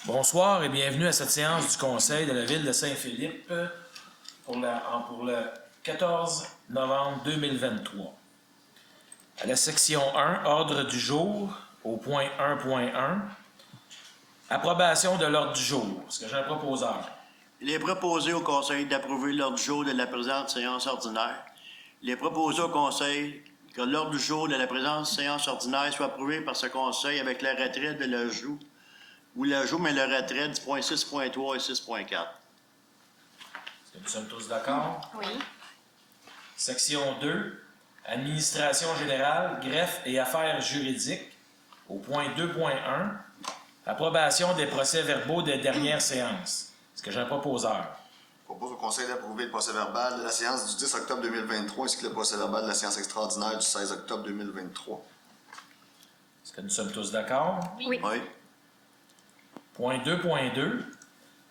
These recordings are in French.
Bonsoir et bienvenue à cette séance du Conseil de la Ville de Saint-Philippe pour le 14 novembre 2023. À la section 1, ordre du jour, au point 1.1, approbation de l'ordre du jour. Est-ce que j'ai un proposeur? Il est proposé au Conseil d'approuver l'ordre du jour de la présente séance ordinaire. Il est proposé au Conseil que l'ordre du jour de la présente séance ordinaire soit approuvé par ce Conseil avec le retrait de l'ajout ou l'ajout, mais le retrait du point 6.3 et 6.4. Est-ce que nous sommes tous d'accord? Oui. Section 2, administration générale, greffe et affaires juridiques, au point 2.1, approbation des procès-verbaux des dernières séances. Est-ce que j'ai un proposeur? Je propose au Conseil d'approuver le procès-verbal de la séance du 10 octobre 2023 ainsi que le procès-verbal de la séance extraordinaire du 16 octobre 2023. Est-ce que nous sommes tous d'accord? Oui. Oui. Point 2.2,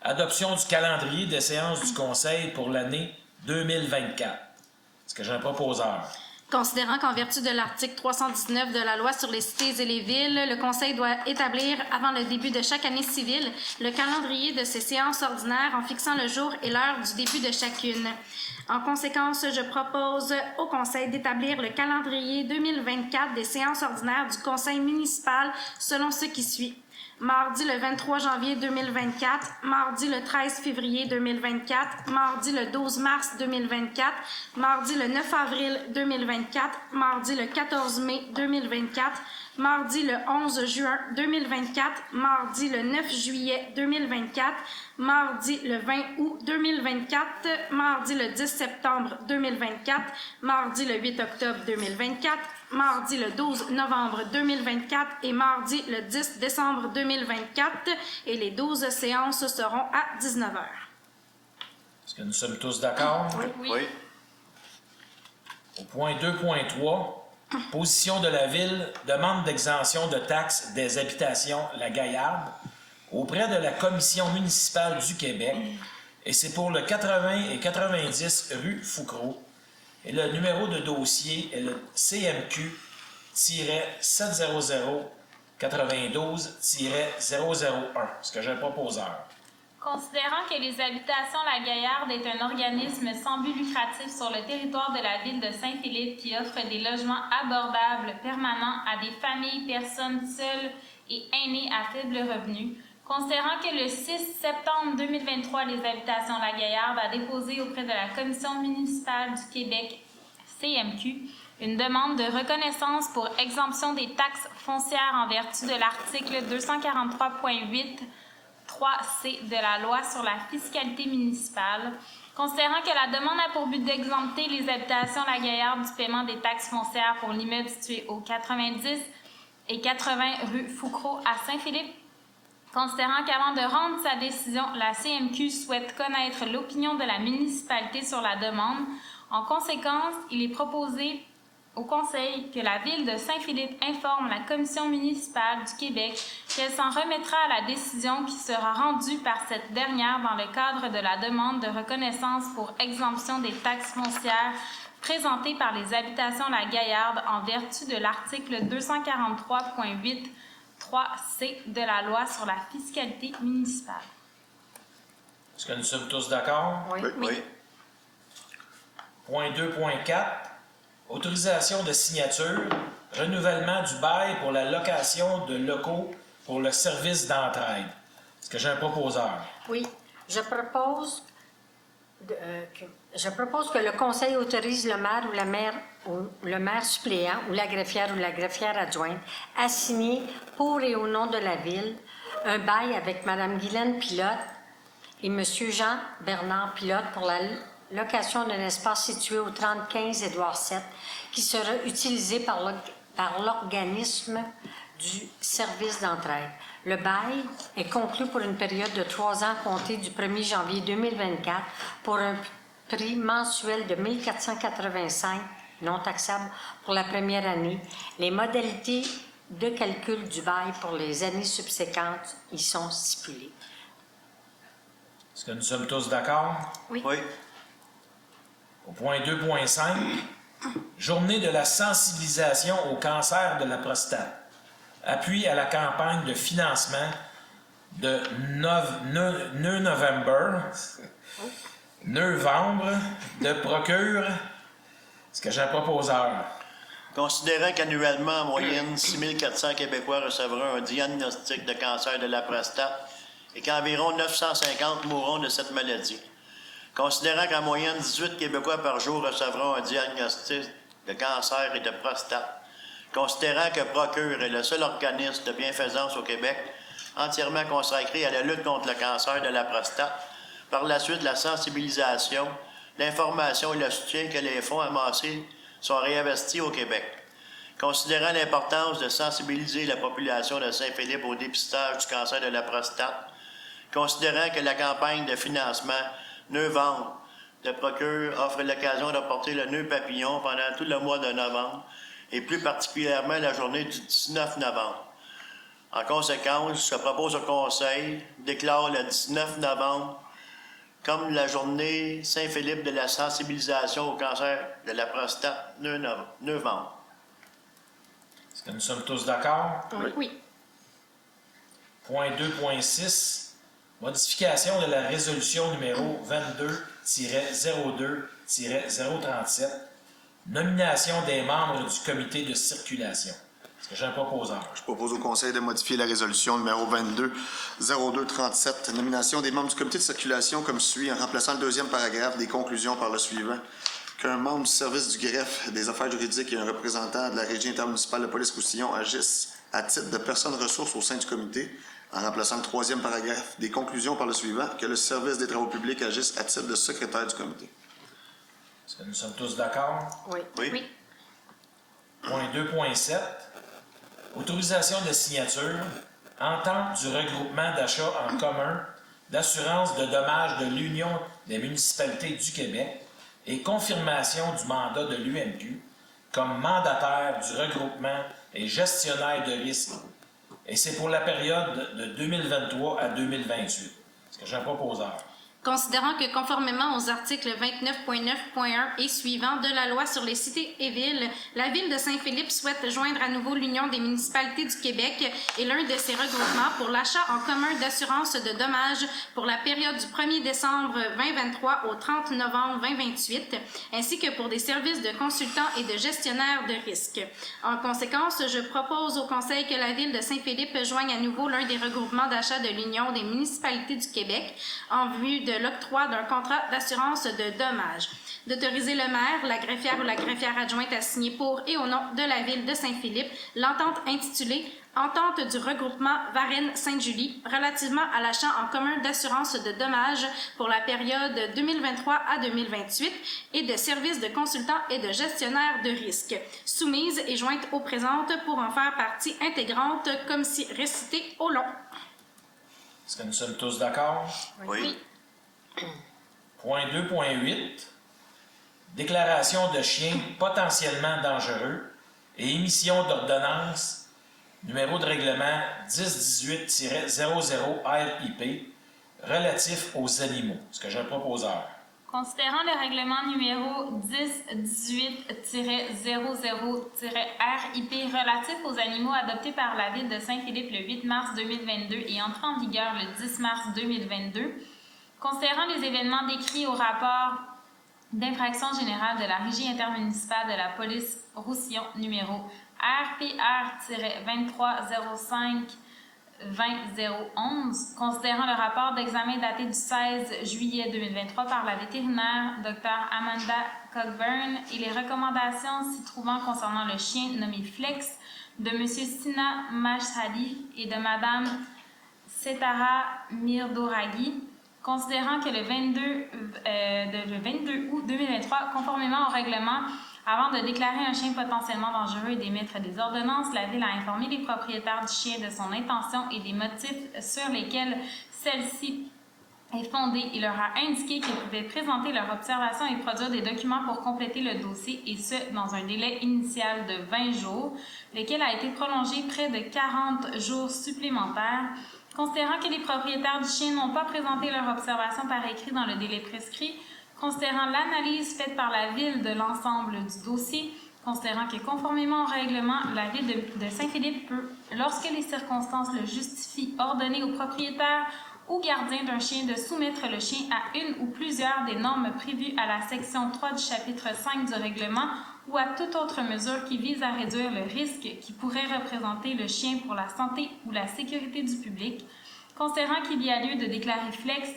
adoption du calendrier des séances du Conseil pour l'année 2024. Est-ce que j'ai un proposeur? Considérant qu'en vertu de l'article 319 de la Loi sur les cités et les villes, le Conseil doit établir, avant le début de chaque année civile, le calendrier de ces séances ordinaires en fixant le jour et l'heure du début de chacune. En conséquence, je propose au Conseil d'établir le calendrier 2024 des séances ordinaires du Conseil municipal selon ce qui suit. Mardi le 23 janvier 2024, mardi le 13 février 2024, mardi le 12 mars 2024, mardi le 9 avril 2024, mardi le 14 mai 2024, mardi le 11 juin 2024, mardi le 9 juillet 2024, mardi le 20 août 2024, mardi le 10 septembre 2024, mardi le 8 octobre 2024, mardi le 12 novembre 2024 et mardi le 10 décembre 2024 et les 12 séances seront à 19h. Est-ce que nous sommes tous d'accord? Oui. Au point 2.3, position de la Ville, demande d'exemption de taxes des habitations La Gaillarde auprès de la Commission municipale du Québec et c'est pour le 80 et 90 rue Foucreau. Et le numéro de dossier est le CMQ-700-92-001. Est-ce que j'ai un proposeur? Considérant que les habitations La Gaillarde est un organisme sans but lucratif sur le territoire de la ville de Saint-Philippe qui offre des logements abordables permanents à des familles, personnes seules et aînées à faible revenu, considérant que le 6 septembre 2023, les habitations La Gaillarde a déposé auprès de la Commission municipale du Québec, CMQ, une demande de reconnaissance pour exemption des taxes foncières en vertu de l'article 243.8 3C de la Loi sur la fiscalité municipale, considérant que la demande a pour but d'exempter les habitations La Gaillarde du paiement des taxes foncières pour l'immeuble situé au 90 et 80 rue Foucreau à Saint-Philippe, considérant qu'avant de rendre sa décision, la CMQ souhaite connaître l'opinion de la municipalité sur la demande. En conséquence, il est proposé au Conseil que la Ville de Saint-Philippe informe la Commission municipale du Québec qu'elle s'en remettra à la décision qui sera rendue par cette dernière dans le cadre de la demande de reconnaissance pour exemption des taxes foncières présentée par les habitations La Gaillarde en vertu de l'article 243.8 3C de la Loi sur la fiscalité municipale. Est-ce que nous sommes tous d'accord? Oui. Point 2.4, autorisation de signature, renouvellement du bail pour la location de locaux pour le service d'entraide. Est-ce que j'ai un proposeur? Oui, je propose que le Conseil autorise le maire ou le maire suppléant ou la greffière adjointe à signer pour et au nom de la Ville un bail avec Mme Guylaine Pilote et M. Jean-Bernard Pilote pour la location d'un espace situé au 3015 Édouard VII qui sera utilisé par l'organisme du service d'entraide. Le bail est conclu pour une période de 3 ans comptée du 1er janvier 2024 pour un prix mensuel de 1 485 non taxable pour la première année. Les modalités de calcul du bail pour les années subséquentes y sont stipulées. Est-ce que nous sommes tous d'accord? Oui. Au point 2.5, journée de la sensibilisation au cancer de la prostate. Appui à la campagne de financement de novembre de procure. Ce que j'ai un proposeur. Considérant qu'annuellement, en moyenne, 6 400 Québécois recevront un diagnostic de cancer de la prostate et qu'environ 950 mourront de cette maladie. Considérant qu'en moyenne, 18 Québécois par jour recevront un diagnostic de cancer et de prostate. Considérant que Procure est le seul organisme de bienfaisance au Québec entièrement consacré à la lutte contre le cancer de la prostate, par la suite, la sensibilisation, l'information et le soutien que les fonds amassés sont réinvestis au Québec. Considérant l'importance de sensibiliser la population de Saint-Philippe au dépistage du cancer de la prostate, considérant que la campagne de financement Nœud-Vente de Procure offre l'occasion de porter le nœud papillon pendant tout le mois de novembre et plus particulièrement la journée du 19 novembre. En conséquence, je propose au Conseil déclare le 19 novembre comme la journée Saint-Philippe de la sensibilisation au cancer de la prostate Nœud-Vente. Est-ce que nous sommes tous d'accord? Oui. Point 2.6. Modification de la résolution numéro 22-02-037. Nomination des membres du comité de circulation. Est-ce que j'ai un proposeur? Je propose au Conseil de modifier la résolution numéro 22-02-37. Nomination des membres du comité de circulation comme suit, en remplaçant le deuxième paragraphe des conclusions par le suivant. Qu'un membre du service du greffe des affaires juridiques et un représentant de la Régie intermunicipale de police-Roussillon agissent à titre de personnes ressources au sein du comité, en remplaçant le troisième paragraphe des conclusions par le suivant, que le service des travaux publics agisse à titre de secrétaire du comité. Est-ce que nous sommes tous d'accord? Oui. Oui. Point 2.7. Autorisation de signature, entente du regroupement d'achat en commun d'assurance de dommages de l'Union des municipalités du Québec et confirmation du mandat de l'UMQ comme mandataire du regroupement et gestionnaire de risques. Et c'est pour la période de 2023 à 2028. Est-ce que j'ai un proposeur? Considérant que conformément aux articles 29.9.1 et suivants de la loi sur les cités et villes, la ville de Saint-Philippe souhaite joindre à nouveau l'Union des municipalités du Québec et l'un de ses regroupements pour l'achat en commun d'assurance de dommages pour la période du 1er décembre 2023 au 30 novembre 2028, ainsi que pour des services de consultants et de gestionnaires de risques. En conséquence, je propose au Conseil que la ville de Saint-Philippe joigne à nouveau l'un des regroupements d'achat de l'Union des municipalités du Québec en vue de l'octroi d'un contrat d'assurance de dommages, d'autoriser le maire, la greffière ou la greffière adjointe à signer pour et au nom de la ville de Saint-Philippe l'entente intitulée « Entente du regroupement Varennes-Sainte-Julie relativement à l'achat en commun d'assurance de dommages pour la période 2023 à 2028 et de services de consultants et de gestionnaires de risques, soumise et jointe aux présentes pour en faire partie intégrante comme si récitée au long. » Est-ce que nous sommes tous d'accord? Oui. Point 2.8. Déclaration de chiens potentiellement dangereux et émission d'ordonnance numéro de règlement 1018-00 RIP relatif aux animaux. Est-ce que j'ai un proposeur? Considérant le règlement numéro 1018-00-RIP relatif aux animaux adopté par la Ville de Saint-Philippe le 8 mars 2022 et entré en vigueur le 10 mars 2022, considérant les événements décrits au rapport d'infraction générale de la Régie intermunicipale de la police Roussillon numéro RPR-2305-20-011, considérant le rapport d'examen daté du 16 juillet 2023 par la vétérinaire Dr. Amanda Cockburn et les recommandations s'y trouvant concernant le chien nommé Flex de M. Sina Mashhadi et de Mme Setara Mirdoraghi, considérant que le 22 août 2023, conformément au règlement, avant de déclarer un chien potentiellement dangereux et d'émettre des ordonnances, la Ville a informé les propriétaires du chien de son intention et des motifs sur lesquels celle-ci est fondée et leur a indiqué qu'ils pouvaient présenter leur observation et produire des documents pour compléter le dossier, et ce, dans un délai initial de 20 jours, lequel a été prolongé près de 40 jours supplémentaires. Considérant que les propriétaires du chien n'ont pas présenté leur observation par écrit dans le délai prescrit, considérant l'analyse faite par la Ville de l'ensemble du dossier, Considérant que conformément au règlement, la Ville de Saint-Philippe peut, lorsque les circonstances le justifient, ordonner au propriétaire ou gardien d'un chien de soumettre le chien à une ou plusieurs des normes prévues à la section 3 du chapitre 5 du règlement ou à toute autre mesure qui vise à réduire le risque qui pourrait représenter le chien pour la santé ou la sécurité du public, considérant qu'il y a lieu de déclarer Flex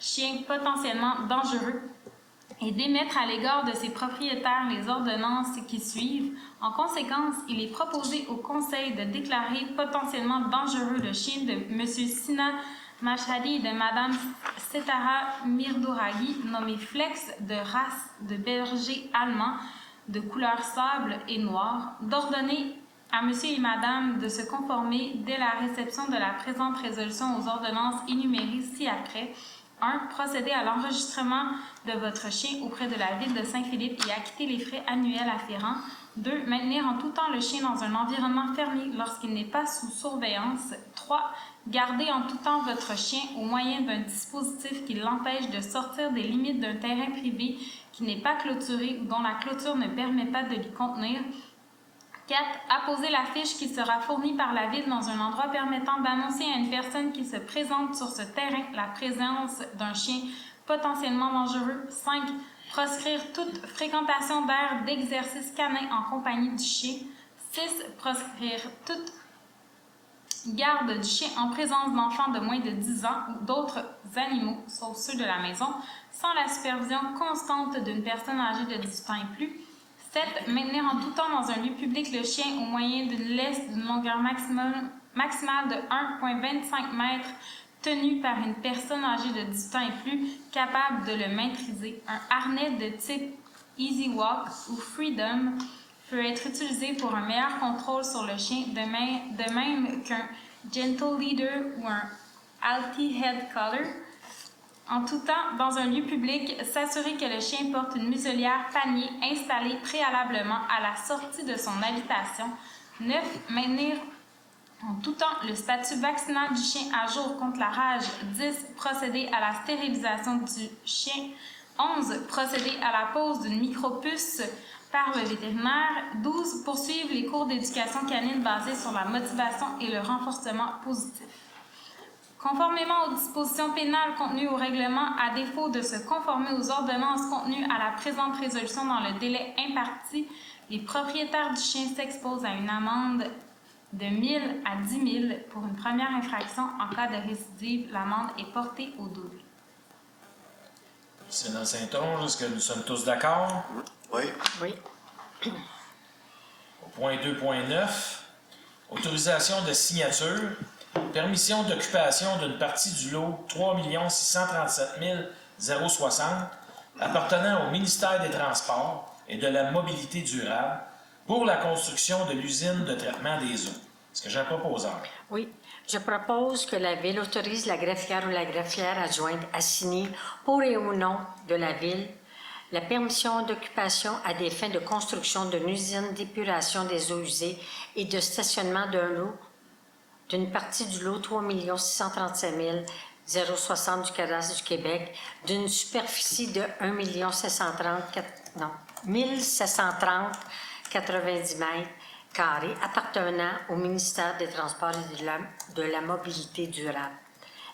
chien potentiellement dangereux et d'émettre à l'égard de ses propriétaires les ordonnances qui suivent. En conséquence, il est proposé au Conseil de déclarer potentiellement dangereux le chien de M. Sina Machadi et de Mme Setara Mirdouraghi, nommé Flex, de race de berger allemand, de couleur sable et noir, d'ordonner à M. et Mme de se conformer dès la réception de la présente résolution aux ordonnances énumérées ci-après. 1. Procéder à l'enregistrement de votre chien auprès de la Ville de Saint-Philippe et acquitter les frais annuels afférents. 2. Maintenir en tout temps le chien dans un environnement fermé lorsqu'il n'est pas sous surveillance. 3. Garder en tout temps votre chien au moyen d'un dispositif qui l'empêche de sortir des limites d'un terrain privé qui n'est pas clôturé ou dont la clôture ne permet pas de l'y contenir. 4. Apposer la fiche qui sera fournie par la Ville dans un endroit permettant d'annoncer à une personne qui se présente sur ce terrain la présence d'un chien potentiellement dangereux. 5. Proscrire toute fréquentation d'aires d'exercice canin en compagnie du chien. 6. Proscrire toute garde du chien en présence d'enfants de moins de 10 ans ou d'autres animaux, sauf ceux de la maison, sans la supervision constante d'une personne âgée de 18 ans et plus. 7. Maintenir en tout temps dans un lieu public le chien au moyen d'une laisse d'une longueur maximale de 1,25 m tenu par une personne âgée de 18 ans et plus capable de le maîtriser. Un harnais de type Easy Walk ou Freedom peut être utilisé pour un meilleur contrôle sur le chien, de même qu'un Gentle Leader ou un Alti Head Collar. En tout temps, dans un lieu public, s'assurer que le chien porte une muselière panier installée préalablement à la sortie de son habitation. 9. Maintenir en tout temps le statut vaccinal du chien à jour contre la rage. 10. Procéder à la stérilisation du chien. 11. Procéder à la pose d'une micropuce par le vétérinaire. 12. Poursuivre les cours d'éducation canine basés sur la motivation et le renforcement positif. Conformément aux dispositions pénales contenues au règlement, à défaut de se conformer aux ordonnances contenues à la présente résolution dans le délai imparti, les propriétaires du chien s'exposent à une amende de 1 000 à 10 000 pour une première infraction. En cas de récidive, l'amende est portée au double. Sénat Saint-Onge, est-ce que nous sommes tous d'accord? Oui. Oui. Au point 2.9, autorisation de signature, permission d'occupation d'une partie du lot 3 637 060 appartenant au ministère des Transports et de la Mobilité durable pour la construction de l'usine de traitement des eaux. Est-ce que j'ai un proposeur? Oui. Je propose que la Ville autorise la greffière ou la greffière adjointe à signer pour et au nom de la Ville la permission d'occupation à des fins de construction d'une usine d'épuration des eaux usées et de stationnement d'une partie du lot 3 635 060 du cadastre du Québec, d'une superficie de 1 730 90 mètres carrés appartenant au ministère des Transports et de la Mobilité durable.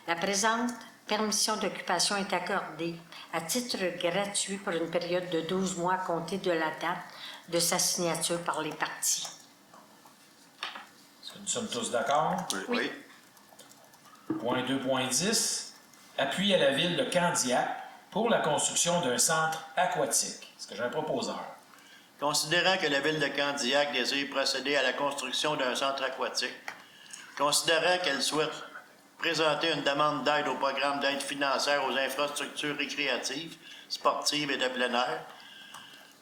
La présente permission d'occupation est accordée à titre gratuit pour une période de 12 mois comptée de la date de sa signature par les parties. Est-ce que nous sommes tous d'accord? Oui. Point 2.10, appui à la ville de Candiac pour la construction d'un centre aquatique. Est-ce que j'ai un proposeur? Considérant que la Ville de Candiac désire procéder à la construction d'un centre aquatique, considérant qu'elle souhaite présenter une demande d'aide au programme d'aide financière aux infrastructures récréatives, sportives et de plein air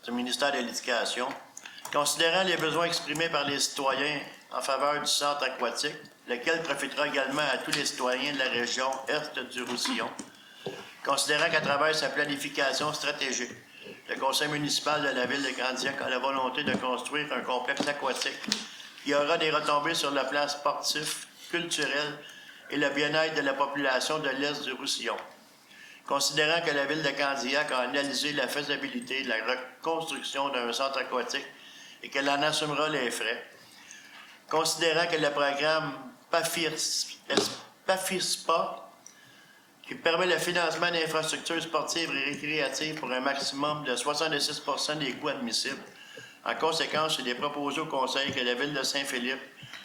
du ministère de l'Éducation, considérant les besoins exprimés par les citoyens en faveur du centre aquatique, lequel profitera également à tous les citoyens de la région est du Roussillon, considérant qu'à travers sa planification stratégique, le conseil municipal de la Ville de Candiac a la volonté de construire un complexe aquatique qui aura des retombées sur le plan sportif, culturel et le bien-être de la population de l'Est du Roussillon. Considérant que la Ville de Candiac a analysé la faisabilité de la reconstruction d'un centre aquatique et qu'elle en assumera les frais. Considérant que le programme PAFISPA, qui permet le financement d'infrastructures sportives et récréatives pour un maximum de 66 % des coûts admissibles. En conséquence, il est proposé au Conseil que la Ville de Saint-Philippe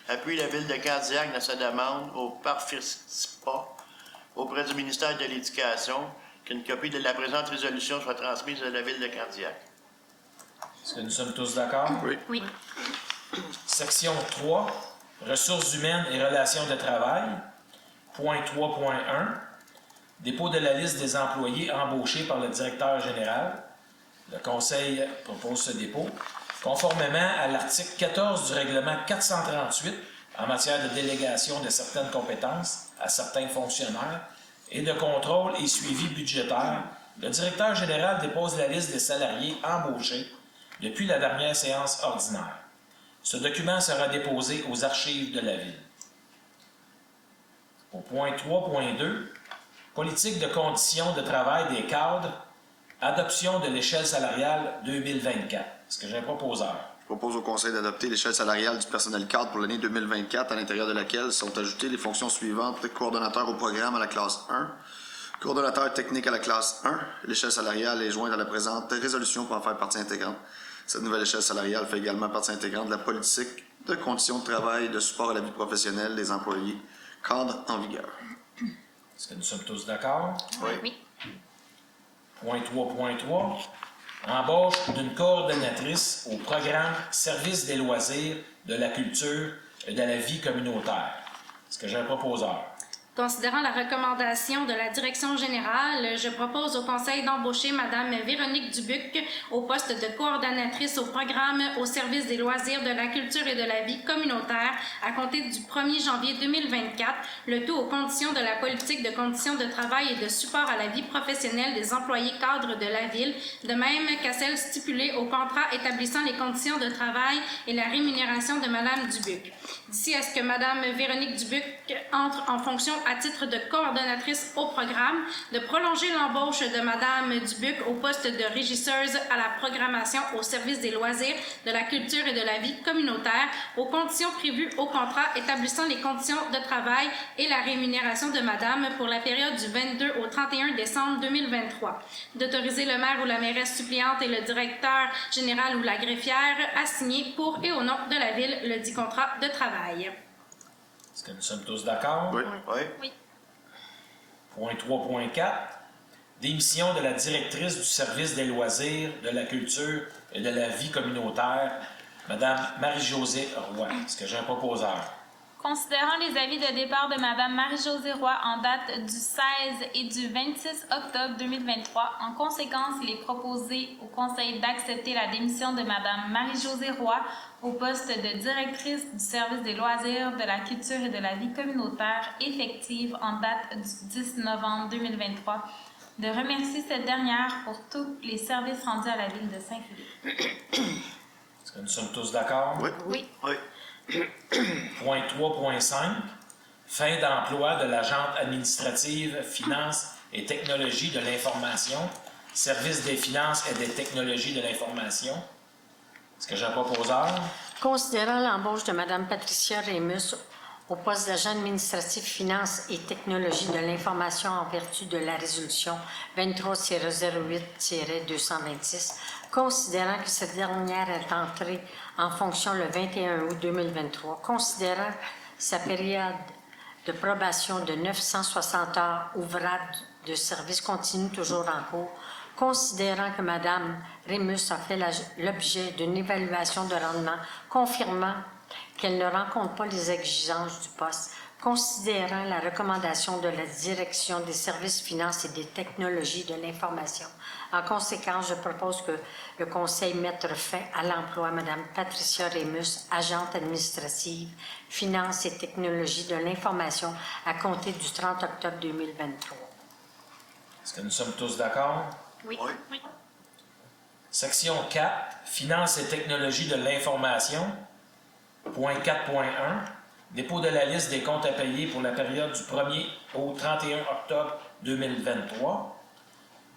appuie la Ville de Candiac dans sa demande au PAFISPA auprès du ministère de l'Éducation, qu'une copie de la présente résolution soit transmise à la Ville de Candiac. Est-ce que nous sommes tous d'accord? Oui. Oui. Section 3, ressources humaines et relations de travail. Point 3.1, dépôt de la liste des employés embauchés par le directeur général. Le Conseil propose ce dépôt, conformément à l'article 14 du règlement 438 en matière de délégation de certaines compétences à certains fonctionnaires et de contrôle et suivi budgétaire. Le directeur général dépose la liste des salariés embauchés depuis la dernière séance ordinaire. Ce document sera déposé aux archives de la Ville. Au point 3.2, politique de conditions de travail des cadres, adoption de l'échelle salariale 2024. Est-ce que j'ai un proposeur? Je propose au Conseil d'adopter l'échelle salariale du personnel cadre pour l'année 2024, à l'intérieur de laquelle sont ajoutées les fonctions suivantes: coordonnateur au programme à la classe 1, coordonnateur technique à la classe 1. L'échelle salariale est jointe à la présente résolution pour en faire partie intégrante. Cette nouvelle échelle salariale fait également partie intégrante de la politique de conditions de travail et de support à la vie professionnelle des employés cadres en vigueur. Est-ce que nous sommes tous d'accord? Oui. Point 3.3, embauche d'une coordonnatrice au programme Service des loisirs, de la culture et de la vie communautaire. Est-ce que j'ai un proposeur? Considérant la recommandation de la Direction générale, je propose au Conseil d'embaucher Mme Véronique Dubuc au poste de coordonnatrice au programme au service des loisirs, de la culture et de la vie communautaire à compter du 1er janvier 2024, le tout aux conditions de la politique de conditions de travail et de support à la vie professionnelle des employés cadres de la Ville, de même qu'à celles stipulées au contrat établissant les conditions de travail et la rémunération de Mme Dubuc. D'ici à ce que Mme Véronique Dubuc entre en fonction à titre de coordonnatrice au programme, de prolonger l'embauche de Mme Dubuc au poste de régisseuse à la programmation au service des loisirs, de la culture et de la vie communautaire, aux conditions prévues au contrat établissant les conditions de travail et la rémunération de Madame pour la période du 22 au 31 décembre 2023. D'autoriser le maire ou la mairesse suppléante et le directeur général ou la greffière à signer pour et au nom de la Ville le dit contrat de travail. Est-ce que nous sommes tous d'accord? Oui. Oui. Point 3.4, démission de la directrice du service des loisirs, de la culture et de la vie communautaire, Mme Marie-Josée Roy. Est-ce que j'ai un proposeur? Considérant les avis de départ de Mme Marie-Josée Roy en date du 16 et du 26 octobre 2023, en conséquence, il est proposé au Conseil d'accepter la démission de Mme Marie-Josée Roy au poste de directrice du service des loisirs, de la culture et de la vie communautaire effective en date du 10 novembre 2023, de remercier cette dernière pour tous les services rendus à la Ville de Saint-Philippe. Est-ce que nous sommes tous d'accord? Oui. Oui. Oui. Point 3.5, fin d'emploi de l'agente administrative Finances et technologies de l'information, Service des finances et des technologies de l'information. Est-ce que j'ai un proposeur? Considérant l'embauche de Mme Patricia Rémus au poste d'agent administratif finances et technologies de l'information en vertu de la résolution 23-08-226, considérant que cette dernière est entrée en fonction le 21 août 2023, considérant sa période de probation de 960 heures ouvrables de service continu toujours en cours, considérant que Mme Rémus a fait l'objet d'une évaluation de rendement confirmant qu'elle ne rencontre pas les exigences du poste, considérant la recommandation de la Direction des services finances et des technologies de l'information. En conséquence, je propose que le Conseil mette fin à l'emploi de Mme Patricia Rémus, agente administrative, finances et technologies de l'information, à compter du 30 octobre 2023. Est-ce que nous sommes tous d'accord? Oui. Oui. Oui. Section 4, finances et technologies de l'information. Point 4.1, dépôt de la liste des comptes à payer pour la période du 1er au 31 octobre 2023.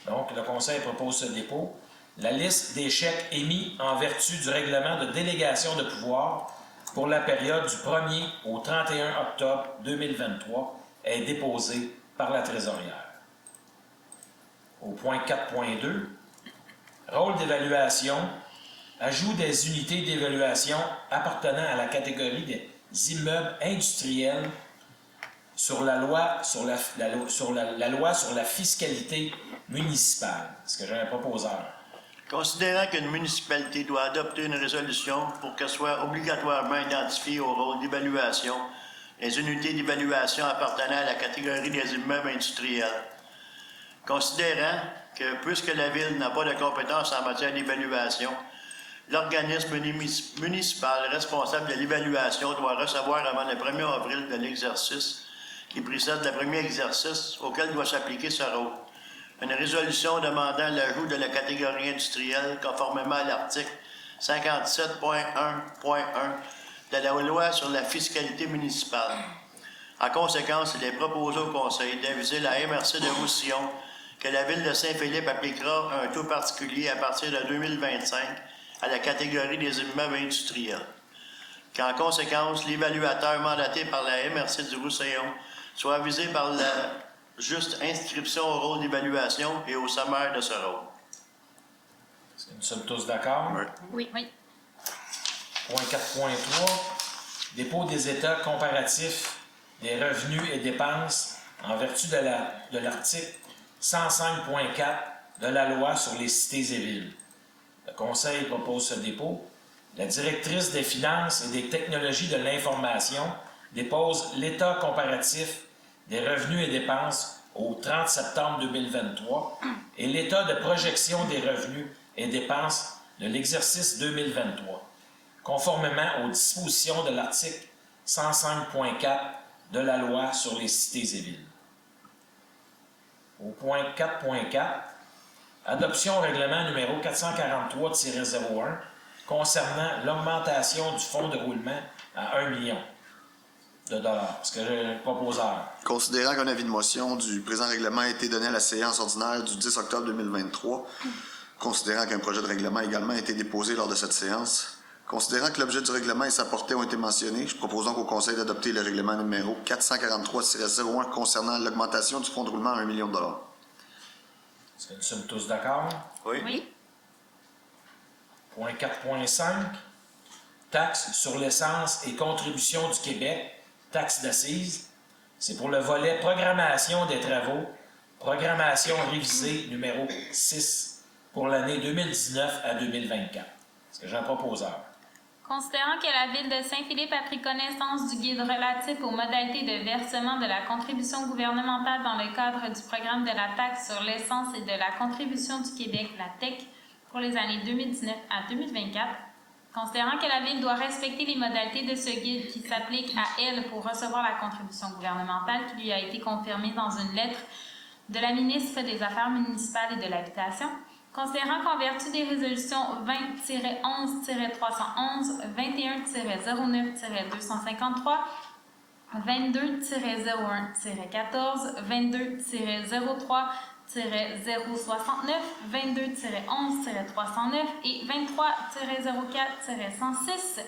Donc, le Conseil propose ce dépôt, la liste des chèques émis en vertu du règlement de délégation de pouvoir pour la période du 1er au 31 octobre 2023 est déposée par la trésorière. Au point 4.2, rôle d'évaluation, ajout des unités d'évaluation appartenant à la catégorie des immeubles industriels sur la loi sur la fiscalité municipale. Est-ce que j'ai un proposeur? Considérant qu'une municipalité doit adopter une résolution pour qu'elle soit obligatoirement identifiée au rôle d'évaluation, les unités d'évaluation appartenant à la catégorie des immeubles industriels. Considérant que, puisque la Ville n'a pas de compétence en matière d'évaluation, l'organisme municipal responsable de l'évaluation doit recevoir avant le 1er avril de l'exercice qui précède le premier exercice auquel doit s'appliquer ce rôle une résolution demandant l'ajout de la catégorie industrielle conformément à l'article 57.1.1 de la loi sur la fiscalité municipale. En conséquence, il est proposé au Conseil d'aviser la MRC de Roussillon que la Ville de Saint-Philippe appliquera un taux particulier à partir de 2025 à la catégorie des immeubles industriels. Qu'en conséquence, l'évaluateur mandaté par la MRC du Roussillon soit avisé par la juste inscription au rôle d'évaluation et au sommaire de ce rôle. Est-ce que nous sommes tous d'accord? Oui. Point 4.3, dépôt des états comparatifs des revenus et dépenses en vertu de l'article 105.4 de la loi sur les cités et villes. Le Conseil propose ce dépôt. La directrice des finances et des technologies de l'information dépose l'état comparatif des revenus et dépenses au 30 septembre 2023 et l'état de projection des revenus et dépenses de l'exercice 2023, conformément aux dispositions de l'article 105.4 de la loi sur les cités et villes. Au point 4.4, adoption au règlement numéro 443-01 concernant l'augmentation du fonds de roulement à 1 million de dollars. Est-ce que j'ai un proposeur? Considérant qu'un avis de motion du présent règlement a été donné à la séance ordinaire du 10 octobre 2023, considérant qu'un projet de règlement a également été déposé lors de cette séance, considérant que l'objet du règlement et sa portée ont été mentionnés, je propose donc au Conseil d'adopter le règlement numéro 443-01 concernant l'augmentation du fonds de roulement à 1 million de dollars. Est-ce que nous sommes tous d'accord? Oui. Point 4.5, taxe sur l'essence et contribution du Québec, taxe d'assises. C'est pour le volet programmation des travaux, programmation révisée numéro 6 pour l'année 2019 à 2024. Est-ce que j'ai un proposeur? Considérant que la Ville de Saint-Philippe a pris connaissance du guide relatif aux modalités de versement de la contribution gouvernementale dans le cadre du programme de la taxe sur l'essence et de la contribution du Québec, la TEC, pour les années 2019 à 2024, considérant que la Ville doit respecter les modalités de ce guide qui s'applique à elle pour recevoir la contribution gouvernementale qui lui a été confirmée dans une lettre de la ministre des Affaires municipales et de l'Habitation, considérant qu'en vertu des résolutions 20-11-311, 21-09-253, 22-01-14, 22-03-069, 22-11-309 et 23-04-106,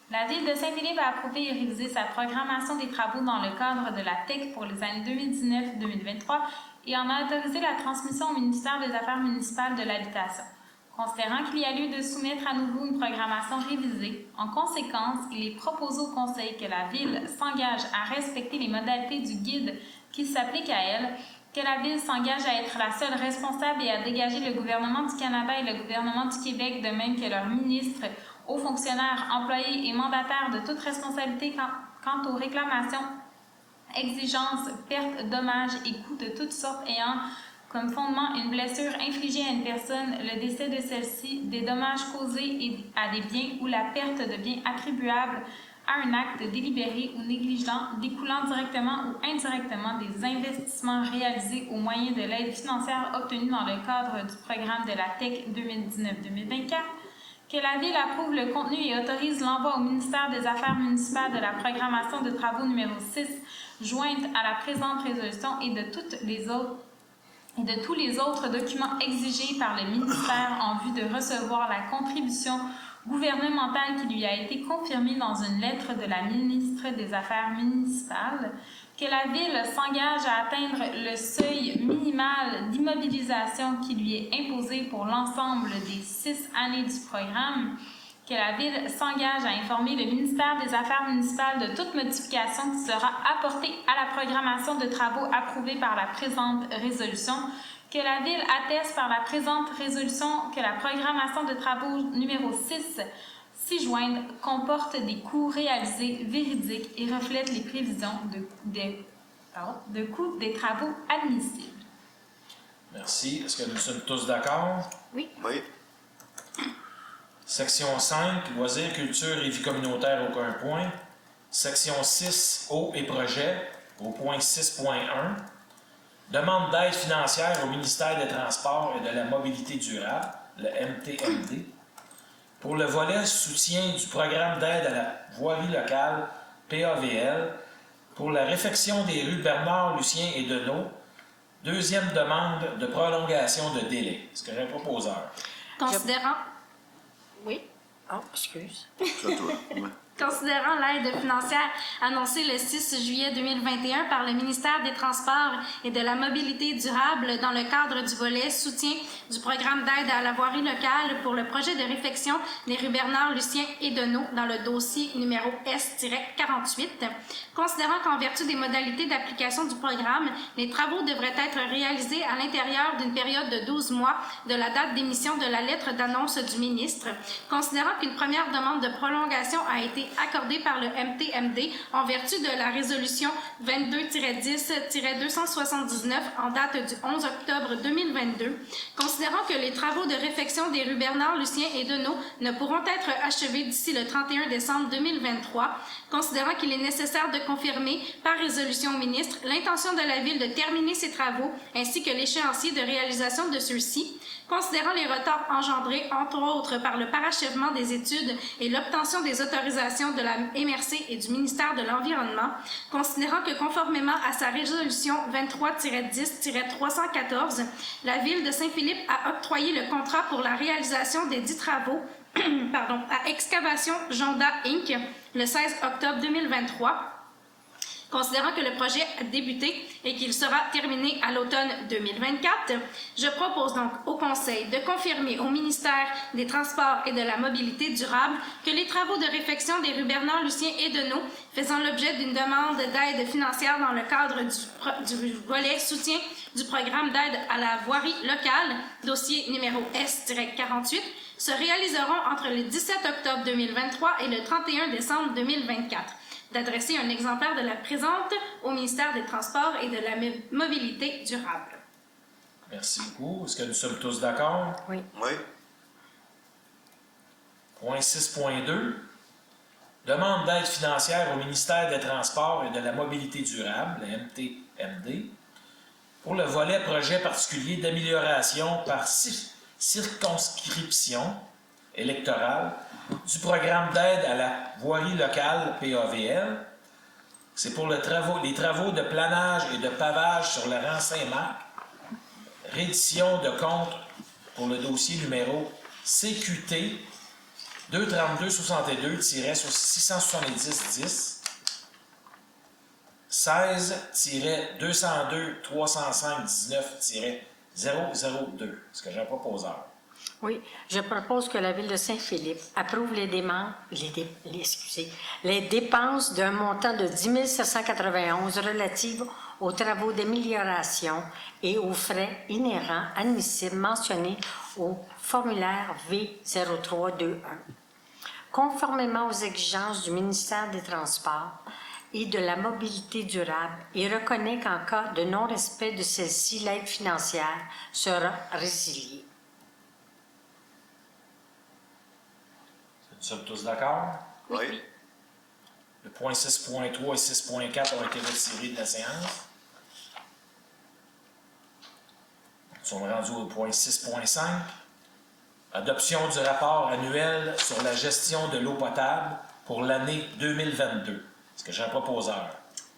la Ville de Saint-Philippe a approuvé et révisé sa programmation des travaux dans le cadre de la TEC pour les années 2019-2023 et en a autorisé la transmission au ministère des Affaires municipales de l'Habitation. Considérant qu'il y a lieu de soumettre à nouveau une programmation révisée, en conséquence, il est proposé au Conseil que la Ville s'engage à respecter les modalités du guide qui s'applique à elle, que la Ville s'engage à être la seule responsable et à dégager le gouvernement du Canada et le gouvernement du Québec, de même que leurs ministres, hauts fonctionnaires, employés et mandataires de toute responsabilité quant aux réclamations, exigences, pertes, dommages et coûts de toutes sortes ayant comme fondement une blessure infligée à une personne, le décès de celle-ci, des dommages causés à des biens ou la perte de biens attribuables à un acte délibéré ou négligent découlant directement ou indirectement des investissements réalisés au moyen de l'aide financière obtenue dans le cadre du programme de la TEC 2019-2024, que la Ville approuve le contenu et autorise l'envoi au ministère des Affaires municipales de la programmation de travaux numéro 6, jointe à la présente résolution et de toutes les autres et de tous les autres documents exigés par le ministère en vue de recevoir la contribution gouvernementale qui lui a été confirmée dans une lettre de la ministre des Affaires municipales, que la Ville s'engage à atteindre le seuil minimal d'immobilisation qui lui est imposé pour l'ensemble des 6 années du programme, que la Ville s'engage à informer le ministère des Affaires municipales de toute modification qui sera apportée à la programmation de travaux approuvée par la présente résolution, que la Ville atteste par la présente résolution que la programmation de travaux numéro 6 ci-jointe comporte des coûts réalisés véridiques et reflète les prévisions de coûts des travaux admissibles. Merci. Est-ce que nous sommes tous d'accord? Oui. Section 5, loisirs, culture et vie communautaire, aucun point. Section 6, eau et projets, au point 6.1. Demande d'aide financière au ministère des Transports et de la Mobilité durable, le MTMD, pour le volet soutien du programme d'aide à la voirie locale, PAVL, pour la réfection des rues Bernard-Lucien et Deneau. Deuxième demande de prolongation de délai. Est-ce que j'ai un proposeur? Considérant... Oui. Oh, excuse. C'est toi. Ouais. Considérant l'aide financière annoncée le 6 juillet 2021 par le ministère des Transports et de la Mobilité durable dans le cadre du volet soutien du programme d'aide à la voirie locale pour le projet de réfection des rues Bernard, Lucien et Deneau dans le dossier numéro S-48, considérant qu'en vertu des modalités d'application du programme, les travaux devraient être réalisés à l'intérieur d'une période de 12 mois de la date d'émission de la lettre d'annonce du ministre, considérant qu'une première demande de prolongation a été accordée par le MTMD en vertu de la résolution 22-10-279 en date du 11 octobre 2022, considérant que les travaux de réfection des rues Bernard, Lucien et Deneau ne pourront être achevés d'ici le 31 décembre 2023, considérant qu'il est nécessaire de confirmer par résolution au ministre l'intention de la Ville de terminer ces travaux ainsi que l'échéancier de réalisation de ceux-ci, considérant les retards engendrés, entre autres, par le parachèvement des études et l'obtention des autorisations de la MRC et du ministère de l'Environnement, considérant que conformément à sa résolution 23-10-314, la Ville de Saint-Philippe a octroyé le contrat pour la réalisation des 10 travaux à Excavation Jonda Inc. le 16 octobre 2023, considérant que le projet a débuté et qu'il sera terminé à l'automne 2024, je propose donc au Conseil de confirmer au ministère des Transports et de la Mobilité durable que les travaux de réfection des rues Bernard, Lucien et Deneau, faisant l'objet d'une demande d'aide financière dans le cadre du volet soutien du programme d'aide à la voirie locale, dossier numéro S-48, se réaliseront entre le 17 octobre 2023 et le 31 décembre 2024. D'adresser un exemplaire de la présente au ministère des Transports et de la Mobilité durable. Merci beaucoup. Est-ce que nous sommes tous d'accord? Oui. Oui. Point 6.2. Demande d'aide financière au ministère des Transports et de la Mobilité durable, le MTMD, pour le volet projet particulier d'amélioration par circonscription électorale du programme d'aide à la voirie locale PAVL. C'est pour les travaux de planage et de pavage sur le rang Saint-Marc. Réédition de compte pour le dossier numéro CQT 232-62-670-10 16-202-305-19-002. Est-ce que j'ai un proposeur? Oui, je propose que la Ville de Saint-Philippe approuve les dépenses d'un montant de 10 791 relatives aux travaux d'amélioration et aux frais inhérents admissibles mentionnés au formulaire V0321. Conformément aux exigences du ministère des Transports et de la Mobilité durable, et reconnaît qu'en cas de non-respect de celle-ci, l'aide financière sera résiliée. Nous sommes tous d'accord? Oui. Le point 6.3 et 6.4 ont été retirés de la séance. Nous sommes rendus au point 6.5. Adoption du rapport annuel sur la gestion de l'eau potable pour l'année 2022. Est-ce que j'ai un proposeur?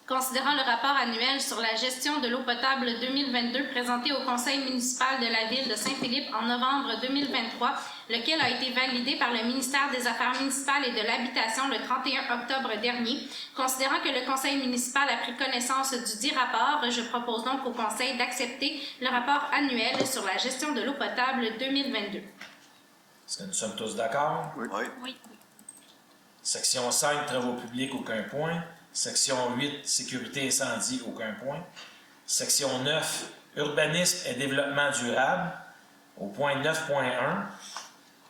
Considérant le rapport annuel sur la gestion de l'eau potable 2022 présenté au Conseil municipal de la Ville de Saint-Philippe en novembre 2023, lequel a été validé par le ministère des Affaires municipales et de l'Habitation le 31 octobre dernier, considérant que le Conseil municipal a pris connaissance du dit rapport, je propose donc au Conseil d'accepter le rapport annuel sur la gestion de l'eau potable 2022. Est-ce que nous sommes tous d'accord? Oui. Oui. Section 5, travaux publics, aucun point. Section 8, sécurité incendie, aucun point. Section 9, urbanisme et développement durable, au point 9.1.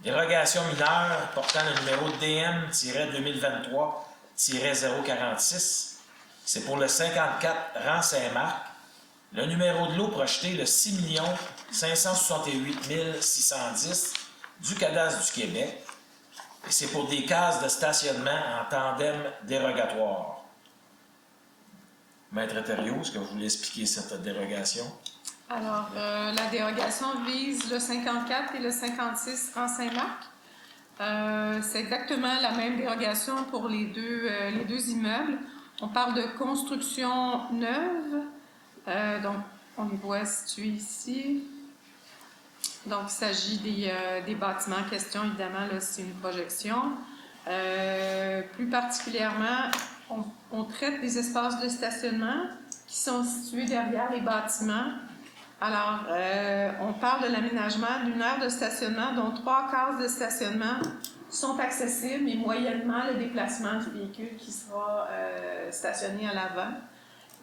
Dérogation mineure portant le numéro DM-2023-046. C'est pour le 54 rang Saint-Marc. Le numéro de l'eau projeté, le 6 568 610 du cadastre du Québec. Et c'est pour des cases de stationnement en tandem dérogatoire. Maître Thériault, est-ce que vous voulez expliquer cette dérogation? Alors, la dérogation vise le 54 et le 56 rang Saint-Marc. C'est exactement la même dérogation pour les deux immeubles. On parle de construction neuve. Donc, on les voit situés ici. Donc, il s'agit des bâtiments en question, évidemment, là, c'est une projection. Plus particulièrement, on traite des espaces de stationnement qui sont situés derrière les bâtiments. Alors, on parle de l'aménagement d'une aire de stationnement dont 3 cases de stationnement sont accessibles et moyennement le déplacement du véhicule qui sera stationné à l'avant.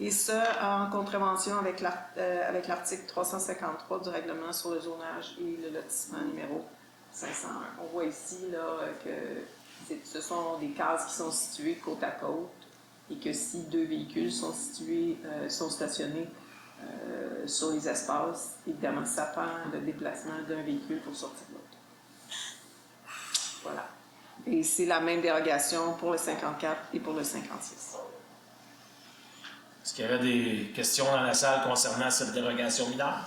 Et ça, en contravention avec l'article 353 du règlement sur le zonage et le lotissement numéro 501. On voit ici là, que ce sont des cases qui sont situées côte à côte et que si 2 véhicules sont stationnés sur les espaces, évidemment, ça prend le déplacement d'un véhicule pour sortir de l'autre. Voilà. Et c'est la même dérogation pour le 54 et pour le 56. Est-ce qu'il y aurait des questions dans la salle concernant cette dérogation mineure?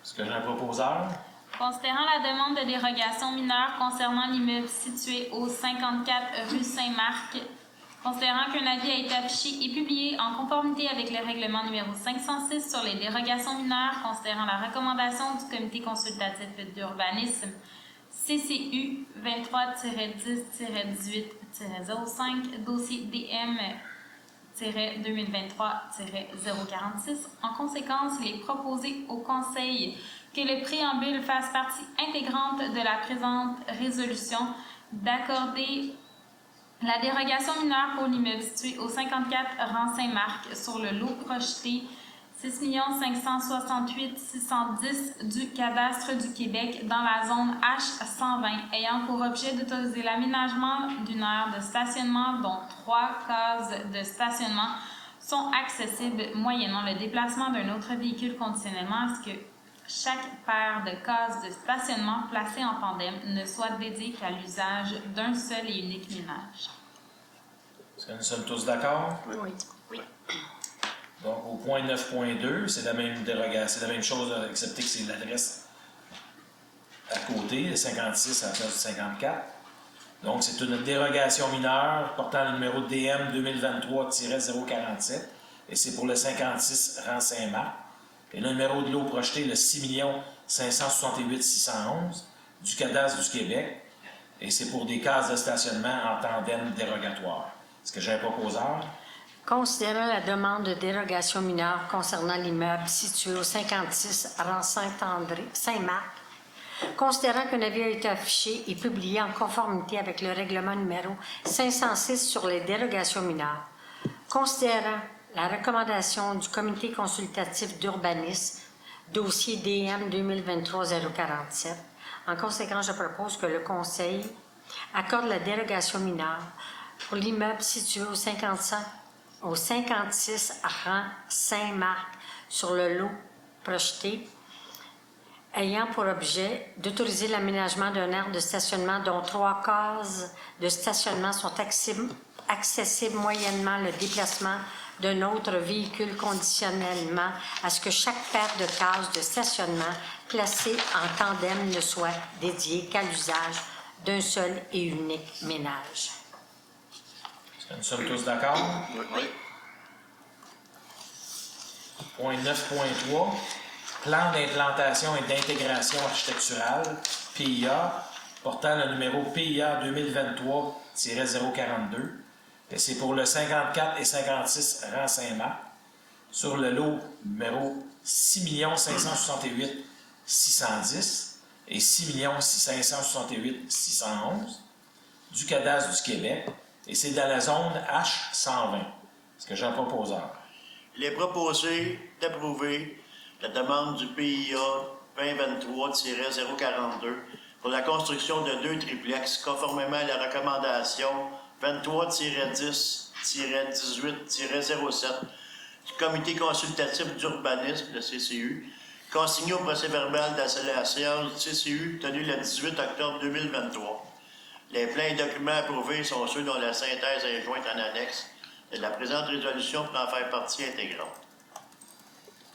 Est-ce que j'ai un proposeur? Considérant la demande de dérogation mineure concernant l'immeuble situé au 54 rue Saint-Marc, considérant qu'un avis a été affiché et publié en conformité avec le règlement numéro 506 sur les dérogations mineures, considérant la recommandation du comité consultatif d'urbanisme CCU 23-10-18-05, dossier DM-2023-046. En conséquence, il est proposé au Conseil que le préambule fasse partie intégrante de la présente résolution, d'accorder la dérogation mineure pour l'immeuble situé au 54 rang Saint-Marc sur le lot projeté 6 568 610 du cadastre du Québec dans la zone H120, ayant pour objet d'autoriser l'aménagement d'une aire de stationnement dont 3 cases de stationnement sont accessibles moyennant le déplacement d'un autre véhicule conditionnellement à ce que chaque paire de cases de stationnement placées en tandem ne soit dédiée qu'à l'usage d'un seul et unique ménage. Est-ce que nous sommes tous d'accord? Oui. Donc, au point 9.2, c'est la même dérogation, c'est la même chose, excepté que c'est l'adresse à côté, le 56 à la place du 54. Donc, c'est une dérogation mineure portant le numéro DM 2023-047, et c'est pour le 56 rang Saint-Marc. Et le numéro de l'eau projeté, le 6 568 611 du cadastre du Québec, et c'est pour des cases de stationnement en tandem dérogatoire. Est-ce que j'ai un proposeur? Considérant la demande de dérogation mineure concernant l'immeuble situé au 56 rang Saint-Marc, considérant qu'un avis a été affiché et publié en conformité avec le règlement numéro 506 sur les dérogations mineures, considérant la recommandation du comité consultatif d'urbanisme, dossier DM 2023-047, en conséquence, je propose que le Conseil accorde la dérogation mineure pour l'immeuble situé au 56 rang Saint-Marc sur le lot projeté, ayant pour objet d'autoriser l'aménagement d'une aire de stationnement dont 3 cases de stationnement sont accessibles moyennement le déplacement d'un autre véhicule conditionnellement à ce que chaque paire de cases de stationnement placées en tandem ne soit dédiée qu'à l'usage d'un seul et unique ménage. Est-ce que nous sommes tous d'accord? Oui. Point 9.3, plan d'implantation et d'intégration architecturale, PIA, portant le numéro PIA 2023-042. Et c'est pour le 54 et 56 rang Saint-Marc, sur le lot numéro 6 568 610 et 6 568 611 du cadastre du Québec, et c'est dans la zone H120. Est-ce que j'ai un proposeur? Il est proposé d'approuver la demande du PIA 2023-042 pour la construction de 2 triplex conformément à la recommandation 23-10-18-07 du Comité consultatif d'urbanisme, le CCU, consigné au procès-verbal de la séance du CCU tenue le 18 octobre 2023. Les plans et documents approuvés sont ceux dont la synthèse est jointe en annexe de la présente résolution pour en faire partie intégrante.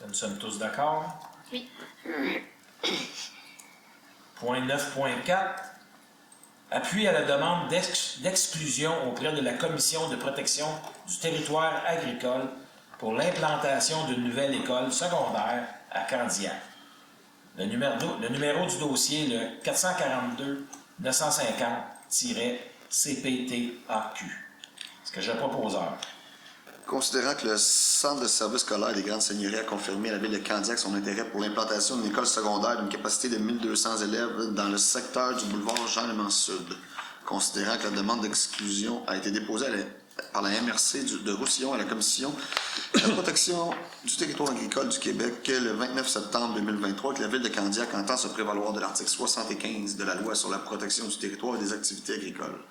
Nous sommes tous d'accord? Oui. Point 9.4. Appui à la demande d'exclusion auprès de la Commission de protection du territoire agricole pour l'implantation d'une nouvelle école secondaire à Candiac. Le numéro du dossier, le 442-950-CPTAQ. Est-ce que j'ai un proposeur? Considérant que le Centre de services scolaires des Grandes Seigneuries a confirmé à la Ville de Candiac son intérêt pour l'implantation d'une école secondaire d'une capacité de 1200 élèves dans le secteur du boulevard Jean-Léman Sud. Considérant que la demande d'exclusion a été déposée par la MRC de Roussillon à la Commission de la protection du territoire agricole du Québec le 29 septembre 2023, que la Ville de Candiac entend se prévaloir de l'article 75 de la Loi sur la protection du territoire et des activités agricoles.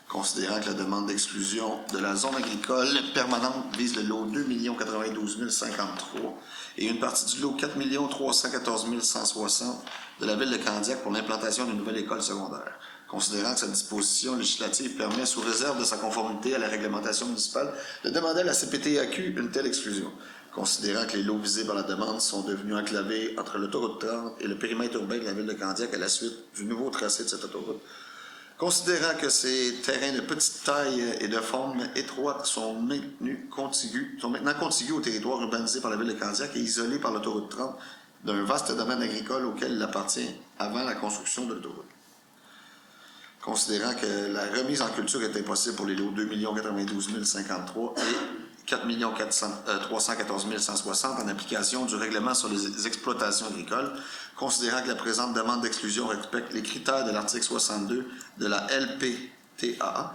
Considérant que la demande d'exclusion de la zone agricole permanente vise le lot 2 092 053 et une partie du lot 4 314 160 de la Ville de Candiac pour l'implantation d'une nouvelle école secondaire. Considérant que cette disposition législative permet, sous réserve de sa conformité à la réglementation municipale, de demander à la CPTAQ une telle exclusion. Considérant que les lots visés par la demande sont devenus enclavés entre l'autoroute 30 et le périmètre urbain de la Ville de Candiac à la suite du nouveau tracé de cette autoroute. Considérant que ces terrains de petite taille et de forme étroite sont maintenant contigus au territoire urbanisé par la Ville de Candiac et isolés par l'autoroute 30 d'un vaste domaine agricole auquel il appartient avant la construction de l'autoroute. Considérant que la remise en culture est impossible pour les lots 2 092 053 et 4 314 160 en application du règlement sur les exploitations agricoles, considérant que la présente demande d'exclusion respecte les critères de l'article 62 de la LPTAA,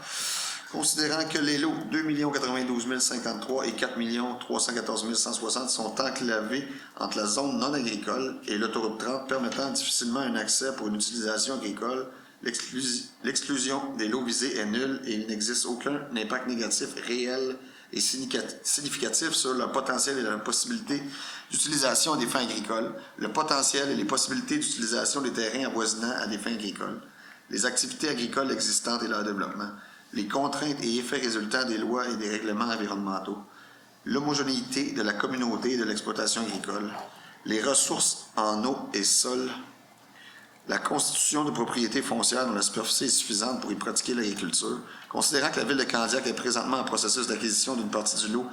considérant que les lots 2 092 053 et 4 314 160 sont enclavés entre la zone non agricole et l'autoroute 30, permettant difficilement un accès pour une utilisation agricole, l'exclusion des lots visés est nulle et il n'existe aucun impact négatif réel et significatif sur le potentiel et la possibilité d'utilisation à des fins agricoles, le potentiel et les possibilités d'utilisation des terrains avoisinants à des fins agricoles, les activités agricoles existantes et leur développement, les contraintes et effets résultant des lois et des règlements environnementaux, l'homogénéité de la communauté et de l'exploitation agricole, les ressources en eau et sol, la constitution de propriétés foncières dont la superficie est suffisante pour y pratiquer l'agriculture, considérant que la Ville de Candiac est présentement en processus d'acquisition d'une partie du lot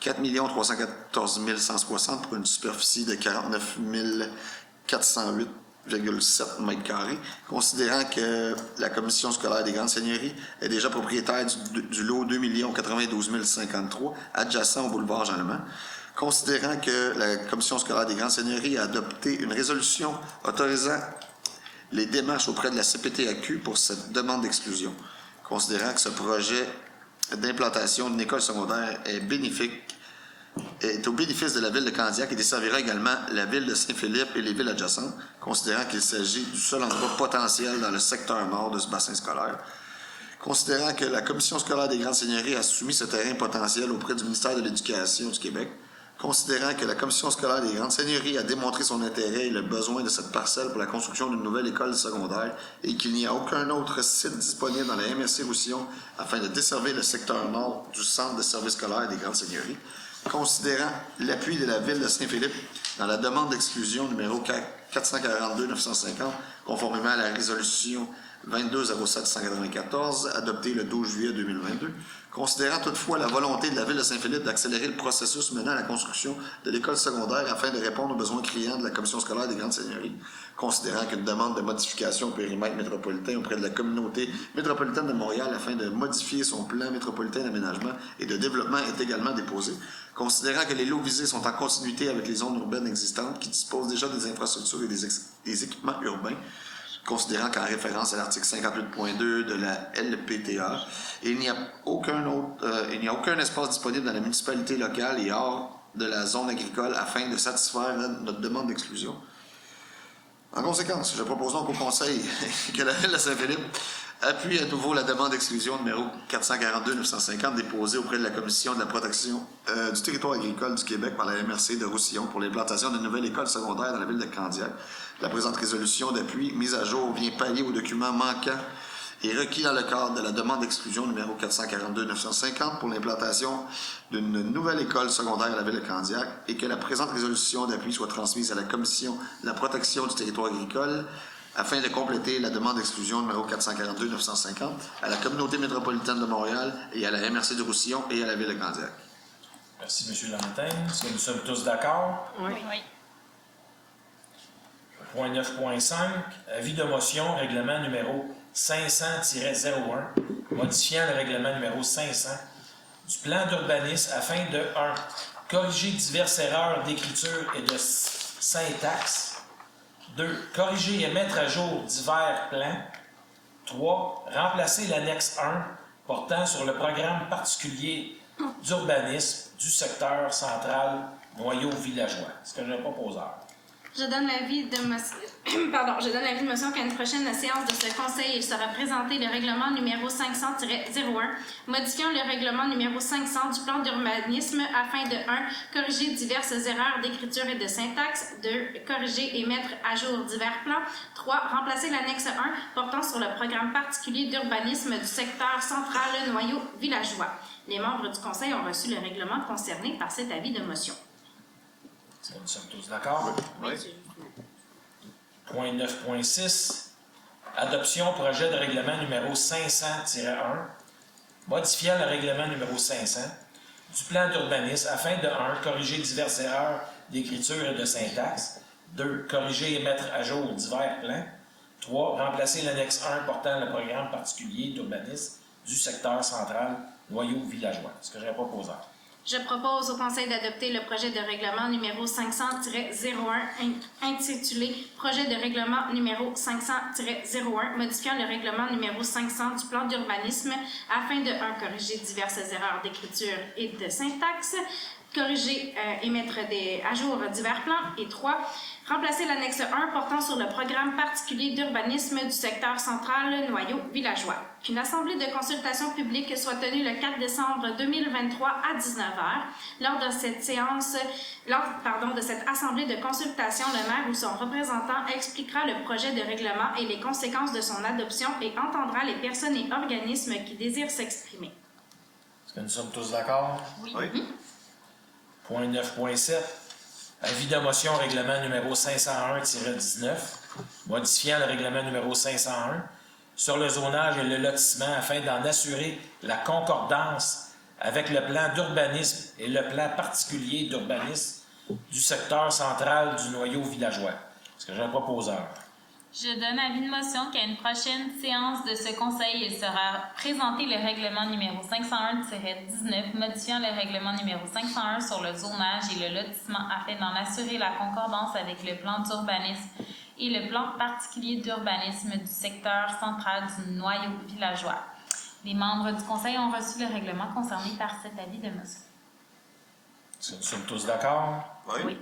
4 314 160 pour une superficie de 49 408,7 m², considérant que la Commission scolaire des Grandes Seigneuries est déjà propriétaire du lot 2 092 053 adjacent au boulevard Jean-Léman, considérant que la Commission scolaire des Grandes Seigneuries a adopté une résolution autorisant les démarches auprès de la CPTAQ pour cette demande d'exclusion, considérant que ce projet d'implantation d'une école secondaire est au bénéfice de la Ville de Candiac et desservira également la Ville de Saint-Philippe et les villes adjacentes, considérant qu'il s'agit du seul endroit potentiel dans le secteur nord de ce bassin scolaire, considérant que la Commission scolaire des Grandes Seigneuries a soumis ce terrain potentiel auprès du ministère de l'Éducation du Québec, considérant que la Commission scolaire des Grandes Seigneuries a démontré son intérêt et le besoin de cette parcelle pour la construction d'une nouvelle école secondaire et qu'il n'y a aucun autre site disponible dans la MRC Roussillon afin de desservir le secteur nord du Centre de services scolaires des Grandes Seigneuries, considérant l'appui de la Ville de Saint-Philippe dans la demande d'exclusion numéro 442-950, conformément à la résolution 2207-194, adopté le 12 juillet 2022, considérant toutefois la volonté de la Ville de Saint-Philippe d'accélérer le processus menant à la construction de l'école secondaire afin de répondre aux besoins criants de la Commission scolaire des Grandes Seigneuries, considérant qu'une demande de modification au périmètre métropolitain auprès de la communauté métropolitaine de Montréal afin de modifier son plan métropolitain d'aménagement et de développement est également déposée, considérant que les lots visés sont en continuité avec les zones urbaines existantes qui disposent déjà des infrastructures et des équipements urbains, considérant qu'en référence à l'article 58.2 de la LPTA, il n'y a aucun espace disponible dans la municipalité locale et hors de la zone agricole afin de satisfaire notre demande d'exclusion. En conséquence, je propose donc au Conseil que la Ville de Saint-Philippe appuie à nouveau la demande d'exclusion numéro 442-950 déposée auprès de la Commission de la protection du territoire agricole du Québec par la MRC de Roussillon pour l'implantation d'une nouvelle école secondaire dans la ville de Candiac. La présente résolution d'appui mise à jour vient pallier aux documents manquants et requis dans le cadre de la demande d'exclusion numéro 442-950 pour l'implantation d'une nouvelle école secondaire à la ville de Candiac et que la présente résolution d'appui soit transmise à la Commission de la protection du territoire agricole afin de compléter la demande d'exclusion numéro 442-950 à la communauté métropolitaine de Montréal et à la MRC de Roussillon et à la ville de Candiac. Merci, M. Lamontagne. Est-ce que nous sommes tous d'accord? Oui. Point 9.5, avis de motion, règlement numéro 500-01, modifiant le règlement numéro 500 du plan d'urbanisme afin de 1. Corriger diverses erreurs d'écriture et de syntaxe. 2. Corriger et mettre à jour divers plans. 3. Remplacer l'annexe 1 portant sur le programme particulier d'urbanisme du secteur central noyau villageois. Ce que je proposeur. Je donne l'avis de motion qu'à une prochaine séance de ce Conseil, il sera présenté le règlement numéro 500-01, modifiant le règlement numéro 500 du plan d'urbanisme afin de 1. Corriger diverses erreurs d'écriture et de syntaxe. 2. Corriger et mettre à jour divers plans. 3. Remplacer l'annexe 1 portant sur le programme particulier d'urbanisme du secteur central noyau villageois. Les membres du Conseil ont reçu le règlement concerné par cet avis de motion. Est-ce que nous sommes tous d'accord? Oui. Point 9.6, adoption projet de règlement numéro 500-1, modifiant le règlement numéro 500 du plan d'urbanisme afin de 1. Corriger diverses erreurs d'écriture et de syntaxe. 2. Corriger et mettre à jour divers plans. 3. Remplacer l'annexe 1 portant le programme particulier d'urbanisme du secteur central noyau villageois. Ce que j'ai proposé. Je propose au Conseil d'adopter le projet de règlement numéro 500-01 intitulé « Projet de règlement numéro 500-01 modifiant le règlement numéro 500 du plan d'urbanisme afin de 1. Corriger diverses erreurs d'écriture et de syntaxe, corriger et mettre à jour divers plans, et 3. Remplacer l'annexe 1 portant sur le programme particulier d'urbanisme du secteur central noyau villageois. Qu'une assemblée de consultation publique soit tenue le 4 décembre 2023 à 19h. Lors de cette assemblée de consultation, le maire ou son représentant expliquera le projet de règlement et les conséquences de son adoption et entendra les personnes et organismes qui désirent s'exprimer. Est-ce que nous sommes tous d'accord? Oui. Point 9.7, avis de motion règlement numéro 501-19, modifiant le règlement numéro 501 sur le zonage et le lotissement afin d'en assurer la concordance avec le plan d'urbanisme et le plan particulier d'urbanisme du secteur central du noyau villageois. Est-ce que j'ai un proposeur? Je donne avis de motion qu'à une prochaine séance de ce Conseil, il sera présenté le règlement numéro 501-19, modifiant le règlement numéro 501 sur le zonage et le lotissement afin d'en assurer la concordance avec le plan d'urbanisme et le plan particulier d'urbanisme du secteur central du noyau villageois. Les membres du Conseil ont reçu le règlement concerné par cet avis de motion. Est-ce que nous sommes tous d'accord? Oui.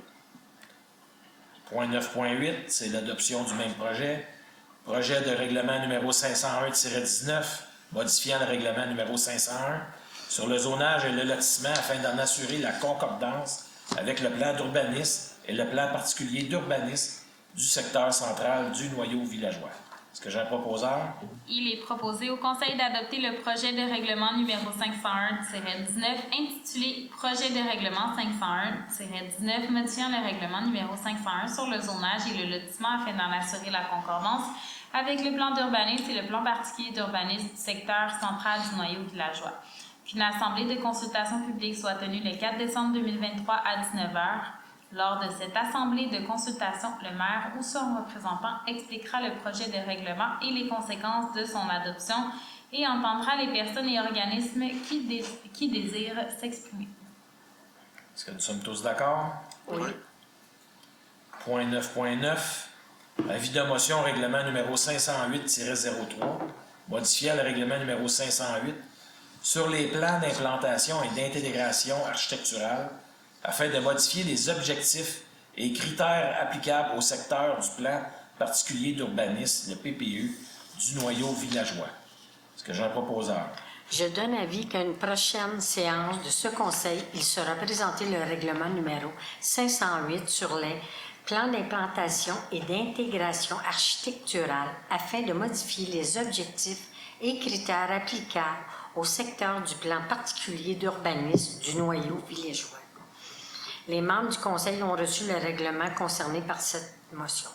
Point 9.8, c'est l'adoption du même projet. Projet de règlement numéro 501-19, modifiant le règlement numéro 501 sur le zonage et le lotissement afin d'en assurer la concordance avec le plan d'urbanisme et le plan particulier d'urbanisme du secteur central du noyau villageois. Est-ce que j'ai un proposeur? Il est proposé au Conseil d'adopter le projet de règlement numéro 501-19 intitulé Projet de règlement 501-19 modifiant le règlement numéro 501 sur le zonage et le lotissement afin d'en assurer la concordance avec le plan d'urbanisme et le plan particulier d'urbanisme du secteur central du noyau villageois. Qu'une assemblée de consultation publique soit tenue le 4 décembre 2023 à 19h. Lors de cette assemblée de consultation, le maire ou son représentant expliquera le projet de règlement et les conséquences de son adoption et entendra les personnes et organismes qui désirent s'exprimer. Est-ce que nous sommes tous d'accord? Oui. Point 9.9. Avis de motion règlement numéro 508-03, modifiant le règlement numéro 508 sur les plans d'implantation et d'intégration architecturale afin de modifier les objectifs et critères applicables au secteur du plan particulier d'urbanisme, le PPU, du noyau villageois. Est-ce que j'ai un proposeur? Je donne avis qu'à une prochaine séance de ce Conseil, il sera présenté le règlement numéro 508 sur les plans d'implantation et d'intégration architecturale afin de modifier les objectifs et critères applicables au secteur du plan particulier d'urbanisme du noyau villageois. Les membres du Conseil ont reçu le règlement concerné par cette motion.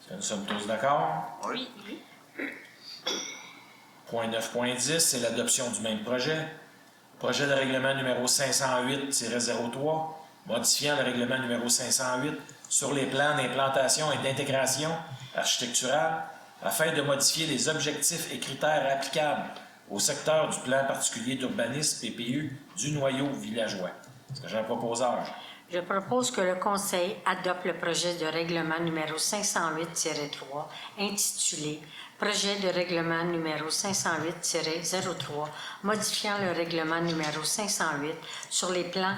Est-ce que nous sommes tous d'accord? Oui. Point 9.10, c'est l'adoption du même projet. Projet de règlement numéro 508-03, modifiant le règlement numéro 508 sur les plans d'implantation et d'intégration architecturale afin de modifier les objectifs et critères applicables au secteur du plan particulier d'urbanisme PPU du noyau villageois. Est-ce que j'ai un proposeur? Je propose que le Conseil adopte le projet de règlement numéro 508-3 intitulé « Projet de règlement numéro 508-03 modifiant le règlement numéro 508 sur les plans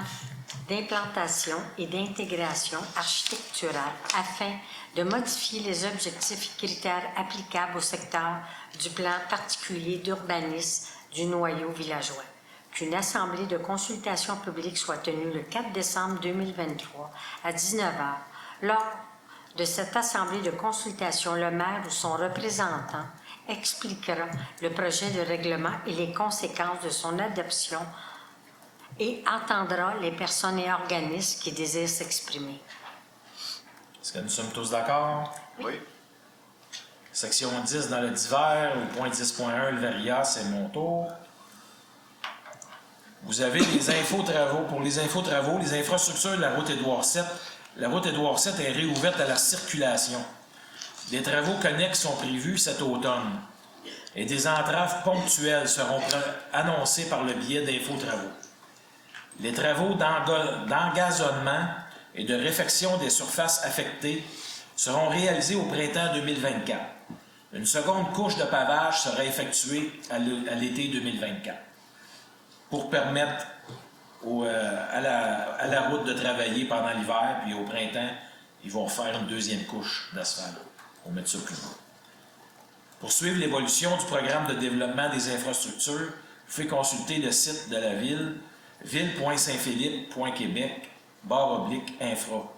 d'implantation et d'intégration architecturale afin de modifier les objectifs et critères applicables au secteur du plan particulier d'urbanisme du noyau villageois. Qu'une assemblée de consultation publique soit tenue le 4 décembre 2023 à 19h. Lors de cette assemblée de consultation, le maire ou son représentant expliquera le projet de règlement et les conséquences de son adoption et entendra les personnes et organismes qui désirent s'exprimer. Est-ce que nous sommes tous d'accord? Oui. Section 10 dans le divers, ou point 10.1, le Varia, c'est mon tour. Vous avez les infos-travaux. Pour les infos-travaux, les infrastructures de la route Édouard VII. La route Édouard VII est réouverte à la circulation. Des travaux connexes sont prévus cet automne. Et des entraves ponctuelles seront annoncées par le biais d'infos-travaux. Les travaux d'engazonnement et de réfection des surfaces affectées seront réalisés au printemps 2024. Une seconde couche de pavage sera effectuée à l'été 2024 pour permettre à la route de travailler pendant l'hiver, puis au printemps, ils vont faire une deuxième couche d'asphalte. On va mettre ça plus bas. Pour suivre l'évolution du programme de développement des infrastructures, vous pouvez consulter le site de la ville, ville.saint-philippe.québec/infra.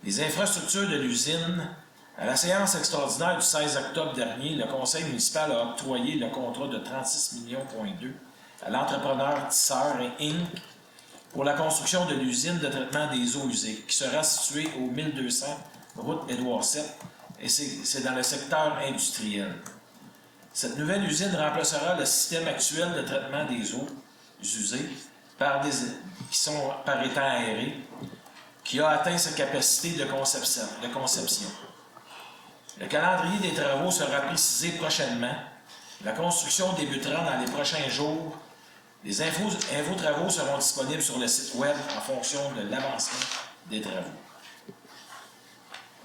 Les infrastructures de l'usine. À la séance extraordinaire du 16 octobre dernier, le conseil municipal a octroyé le contrat de 36,2 millions à l'entrepreneur Tisseur et Inc. pour la construction de l'usine de traitement des eaux usées, qui sera située au 1200 route Édouard VII, et c'est dans le secteur industriel. Cette nouvelle usine remplacera le système actuel de traitement des eaux usées qui sont par étant aérés, qui a atteint sa capacité de conception. Le calendrier des travaux sera précisé prochainement. La construction débutera dans les prochains jours. Les infos-travaux seront disponibles sur le site web en fonction de l'avancement des travaux.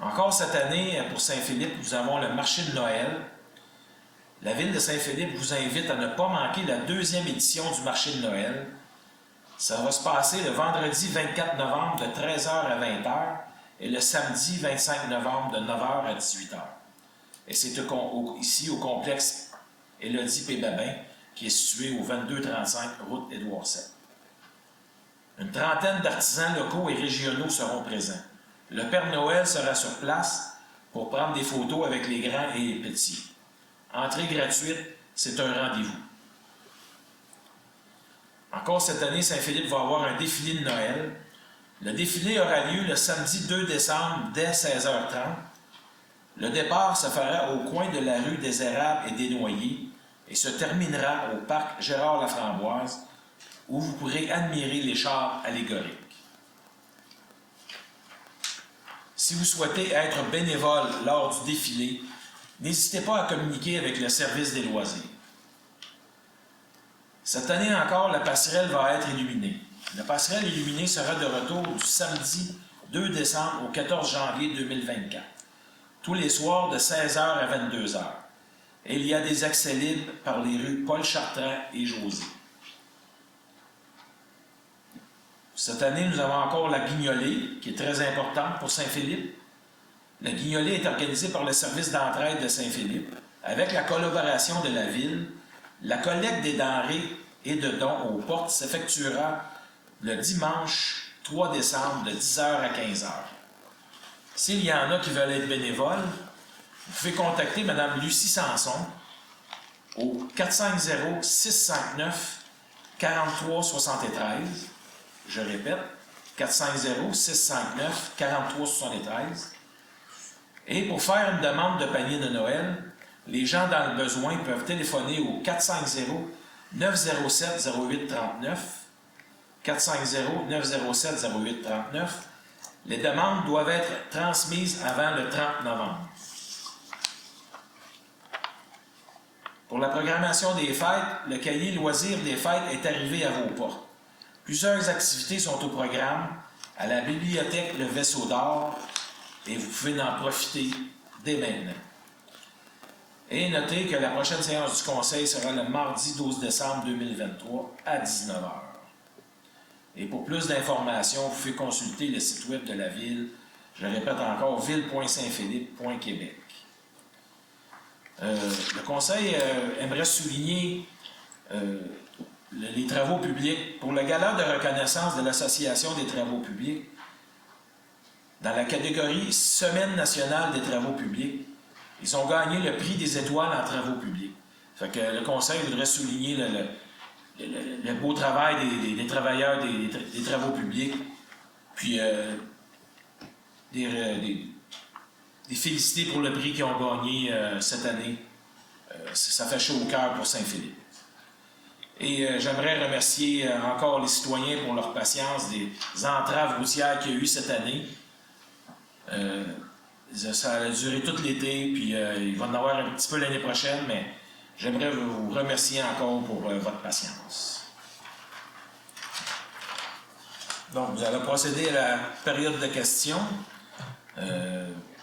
Encore cette année, pour Saint-Philippe, nous avons le marché de Noël. La ville de Saint-Philippe vous invite à ne pas manquer la deuxième édition du marché de Noël. Ça va se passer le vendredi 24 novembre de 13h à 20h et le samedi 25 novembre de 9h à 18h. Et c'est ici au complexe Élodie P. Babin, qui est situé au 2235 route Édouard VII. Une trentaine d'artisans locaux et régionaux seront présents. Le Père Noël sera sur place pour prendre des photos avec les grands et les petits. Entrée gratuite, c'est un rendez-vous. Encore cette année, Saint-Philippe va avoir un défilé de Noël. Le défilé aura lieu le samedi 2 décembre dès 16h30. Le départ se fera au coin de la rue des Érables et des Noyers et se terminera au parc Gérard-Laframboise, où vous pourrez admirer les chars allégoriques. Si vous souhaitez être bénévole lors du défilé, n'hésitez pas à communiquer avec le service des loisirs. Cette année encore, la passerelle va être illuminée. La passerelle illuminée sera de retour du samedi 2 décembre au 14 janvier 2024, tous les soirs de 16h à 22h. Et il y a des accès libres par les rues Paul Chartrand et José. Cette année, nous avons encore la guignolée, qui est très importante pour Saint-Philippe. La guignolée est organisée par le service d'entraide de Saint-Philippe, avec la collaboration de la Ville. La collecte des denrées et de dons aux portes s'effectuera le dimanche 3 décembre de 10h à 15h. S'il y en a qui veulent être bénévoles, vous pouvez contacter Mme Lucie Sanson au 450-659-4373. Je répète, 450-659-4373. Et pour faire une demande de panier de Noël, les gens dans le besoin peuvent téléphoner au 450-907-0839, 450-907-0839. Les demandes doivent être transmises avant le 30 novembre. Pour la programmation des fêtes, le cahier loisirs des fêtes est arrivé à vos portes. Plusieurs activités sont au programme à la bibliothèque Le Vaisseau d'Or et vous pouvez en profiter dès maintenant. Et notez que la prochaine séance du Conseil sera le mardi 12 décembre 2023 à 19h. Et pour plus d'informations, vous pouvez consulter le site web de la Ville. Je répète encore, ville.saintphilippe.québec. Le Conseil aimerait souligner les travaux publics. Pour le gala de reconnaissance de l'Association des travaux publics, dans la catégorie Semaine nationale des travaux publics, ils ont gagné le prix des étoiles en travaux publics. Fait que le Conseil voudrait souligner le beau travail des travailleurs des travaux publics, puis des féliciter pour le prix qu'ils ont gagné cette année. Ça fait chaud au cœur pour Saint-Philippe. Et j'aimerais remercier encore les citoyens pour leur patience des entraves routières qu'il y a eu cette année. Ça a duré tout l'été, puis il va en avoir un petit peu l'année prochaine, mais j'aimerais vous remercier encore pour votre patience. Donc, nous allons procéder à la période de questions.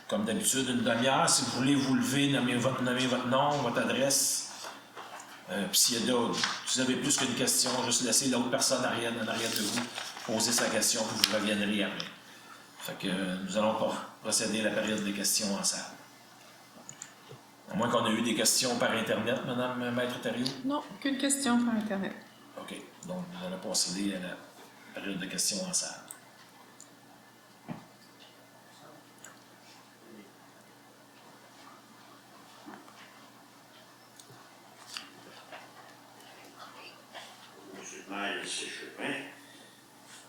Comme d'habitude, une demi-heure. Si vous voulez vous lever, nommer votre nom, votre adresse. Puis si vous avez plus qu'une question, juste laissez l'autre personne en arrière de vous poser sa question, puis vous reviendrez après. Fait que nous allons procéder à la période des questions en salle. À moins qu'on ait eu des questions par Internet, Mme Maître Thériault? Non, aucune question par Internet. OK. Donc, nous allons procéder à la période de questions en salle. Monsieur le maire, ici Chopin.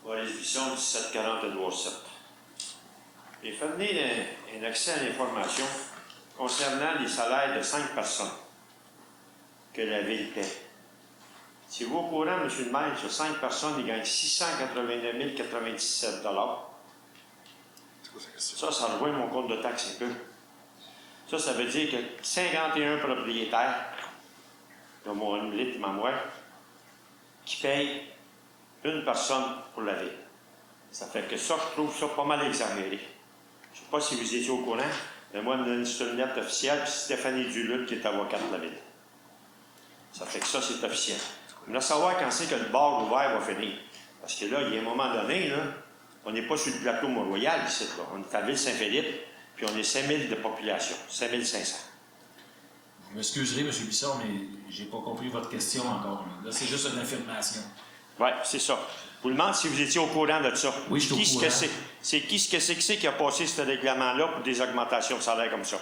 Résolution 1740-7. Il faut donner un accès à l'information concernant les salaires de 5 personnes que la Ville paie. Si vous êtes au courant, M. le maire, sur 5 personnes, ils gagnent 689 097 $. Ça rejoint mon compte de taxe un peu. Ça veut dire que 51 propriétaires, comme mon litre ma moi, qui payent une personne pour la Ville. Ça fait que ça, je trouve ça pas mal exagéré. Je ne sais pas si vous étiez au courant, mais moi, c'est une lettre officielle, puis Stéphanie Duluth, qui est avocate de la Ville. Ça fait que ça, c'est officiel. On va savoir quand c'est que le bar ouvert va finir. Parce que là, il y a un moment donné, là, on n'est pas sur le plateau Mont-Royal ici. Là. On est à Ville-Saint-Philippe, puis on est 5 000 de population, 5 500. Vous m'excuserez, M. Bissard, mais j'ai pas compris votre question encore. Là, c'est juste une affirmation. Oui, c'est ça. vous demande si vous étiez au courant de ça. Oui, je suis au Qui ce courant. que c'est? C'est qui ce que c'est qui a passé ce règlement-là pour des augmentations de salaire comme ça?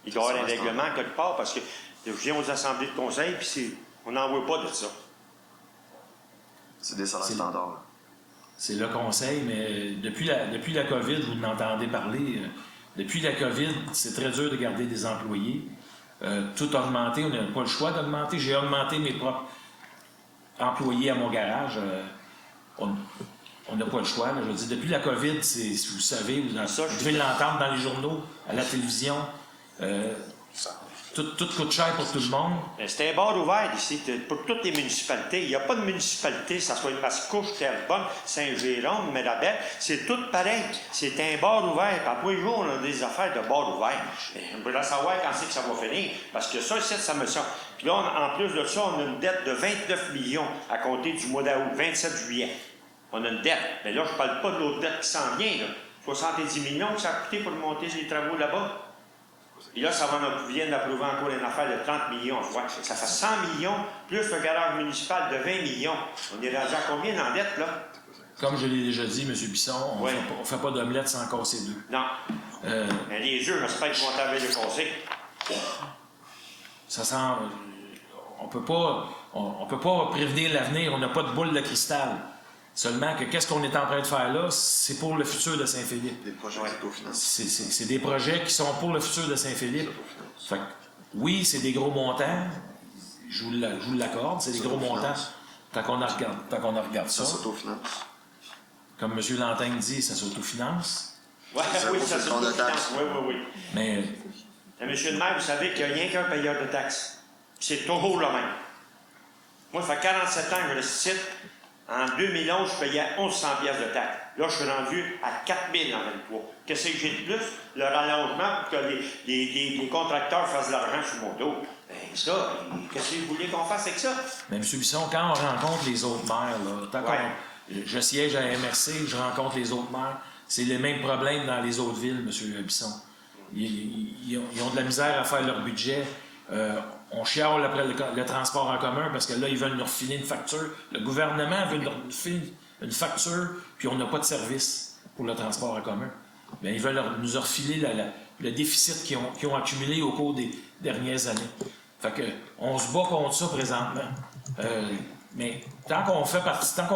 Il doit y avoir un règlement quelque part parce que je viens aux assemblées de conseil puis on n'en voit pas de ça. C'est des salaires C'est- standards. Là. C'est le conseil, mais depuis la COVID, vous n'entendez parler. Depuis la COVID, c'est très dur de garder des employés. Tout a augmenté, on n'a pas le choix d'augmenter. J'ai augmenté mes propres employés à mon garage. On n'a pas le choix. Là. Je veux dire, depuis la COVID, vous savez, vous devez l'entendre dans les journaux, à la télévision. Tout coûte cher pour tout le monde. C'est un bar ouvert ici, pour toutes les municipalités. Il n'y a pas de municipalité, ça soit Mascouche, Terrebonne, Saint-Jérôme, Mirabel, c'est tout pareil. C'est un bar ouvert. À tous les jours, on a des affaires de bar ouvert. On voudrait savoir quand c'est que ça va finir, parce que ça me sort. Puis là, en plus de ça, on a une dette de 29 millions à compter du mois d'août, 27 juillet. On a une dette. Mais là, je ne parle pas de l'autre dette qui s'en vient. Là. 70 millions que ça a coûté pour monter les travaux là-bas. Et là, on vient d'approuver encore une affaire de 30 millions. Ça fait 100 millions, plus le garage municipal de 20 millions. On est rendu à combien en dette, là? Comme je l'ai déjà dit, M. Bisson, on ne fait pas d'omelette sans casser deux. Non. Mais les œufs, j'espère qu'ils vont t'avoir le conseil. Ça sent... On peut pas prévenir l'avenir, on n'a pas de boule de cristal. Seulement que qu'est-ce qu'on est en train de faire là, c'est pour le futur de Saint-Philippe. Des projets autofinancés. C'est des projets qui sont pour le futur de Saint-Philippe. Fait que, oui, c'est des gros montants. Je vous l'accorde, c'est des gros montants. Tant qu'on regarde ça. Ça s'autofinance. Comme M. Lantin dit, ça s'autofinance. Oui, oui, ça c'est se le compte de finance. taxes. Oui. Mais Monsieur le maire, vous savez qu'il n'y a rien qu'un payeur de taxes. C'est toujours le même. Moi, ça fait 47 ans que je le cite. En 2011, je payais 1100 pièces de taxes. Là, je suis rendu à 4000 en 23. Qu'est-ce que j'ai de plus? Le rallongement pour que les contracteurs fassent de l'argent sur mon dos. Ben ça, qu'est-ce que vous voulez qu'on fasse avec ça? M. Bisson, quand on rencontre les autres maires, là, je siège à MRC, je rencontre les autres maires, c'est les mêmes problèmes dans les autres villes, M. Bisson. Ils ont de la misère à faire leur budget. On chiale après le transport en commun parce que là, ils veulent nous refiler une facture. Le gouvernement veut nous refiler une facture, puis on n'a pas de service pour le transport en commun. Bien, ils veulent nous refiler le déficit qu'ils ont accumulé au cours des dernières années. Fait que, on se bat contre ça présentement. Mais tant qu'on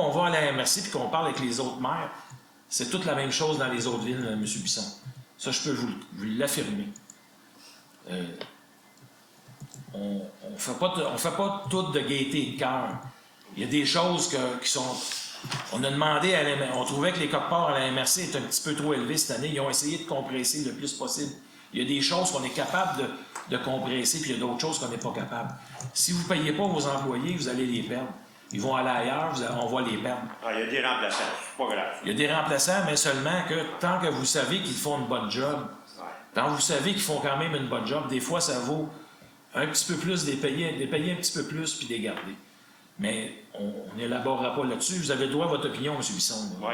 va à la MRC et qu'on parle avec les autres maires, c'est toute la même chose dans les autres villes, M. Bisson. Ça, je peux vous l'affirmer. On ne fait pas tout de gaieté de cœur. Il y a des choses qui sont... On a demandé à on trouvait que les coques-ports à la MRC étaient un petit peu trop élevés cette année. Ils ont essayé de compresser le plus possible. Il y a des choses qu'on est capable de compresser, puis il y a d'autres choses qu'on n'est pas capable. Si vous ne payez pas vos employés, vous allez les perdre. Ils vont aller ailleurs, on va les perdre. Ah, il y a des remplaçants, c'est pas grave. Il y a des remplaçants, mais seulement que tant que vous savez qu'ils font une bonne job, tant que vous savez qu'ils font quand même une bonne job, des fois, ça vaut un petit peu plus de les payer un petit peu plus puis les garder. Mais on n'élaborera pas là-dessus. Vous avez le droit à votre opinion, M. Bisson. Oui.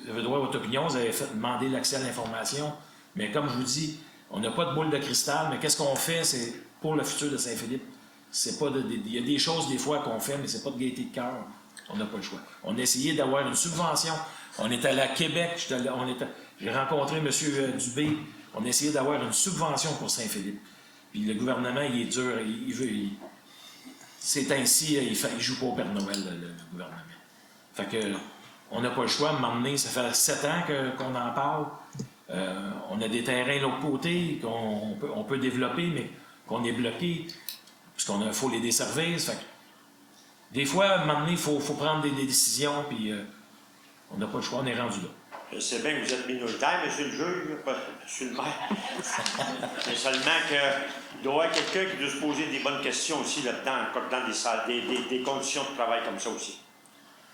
Vous avez le droit à votre opinion, vous avez demandé l'accès à l'information. Mais comme je vous dis, on n'a pas de boule de cristal, mais qu'est-ce qu'on fait, c'est pour le futur de Saint-Philippe. Il y a des choses des fois qu'on fait, mais c'est pas de gaieté de cœur. On n'a pas le choix. On a essayé d'avoir une subvention. On est allé à Québec, j'ai rencontré M. Dubé. On a essayé d'avoir une subvention pour Saint-Philippe. Puis le gouvernement, il est dur, c'est ainsi, il joue pas au Père Noël, le gouvernement. Fait que, on n'a pas le choix de m'emmener. Ça fait 7 ans qu'on en parle. On a des terrains de l'autre côté qu'on peut développer, mais qu'on est bloqué, puisqu'il faut les desservir. Fait que, des fois, à un moment donné, il faut prendre des décisions, puis on n'a pas le choix, on est rendu là. Je sais bien que vous êtes minoritaire, monsieur le juge, monsieur le maire. Mais seulement qu'il doit y avoir quelqu'un qui doit se poser des bonnes questions aussi là-dedans, comme dans des conditions de travail comme ça aussi.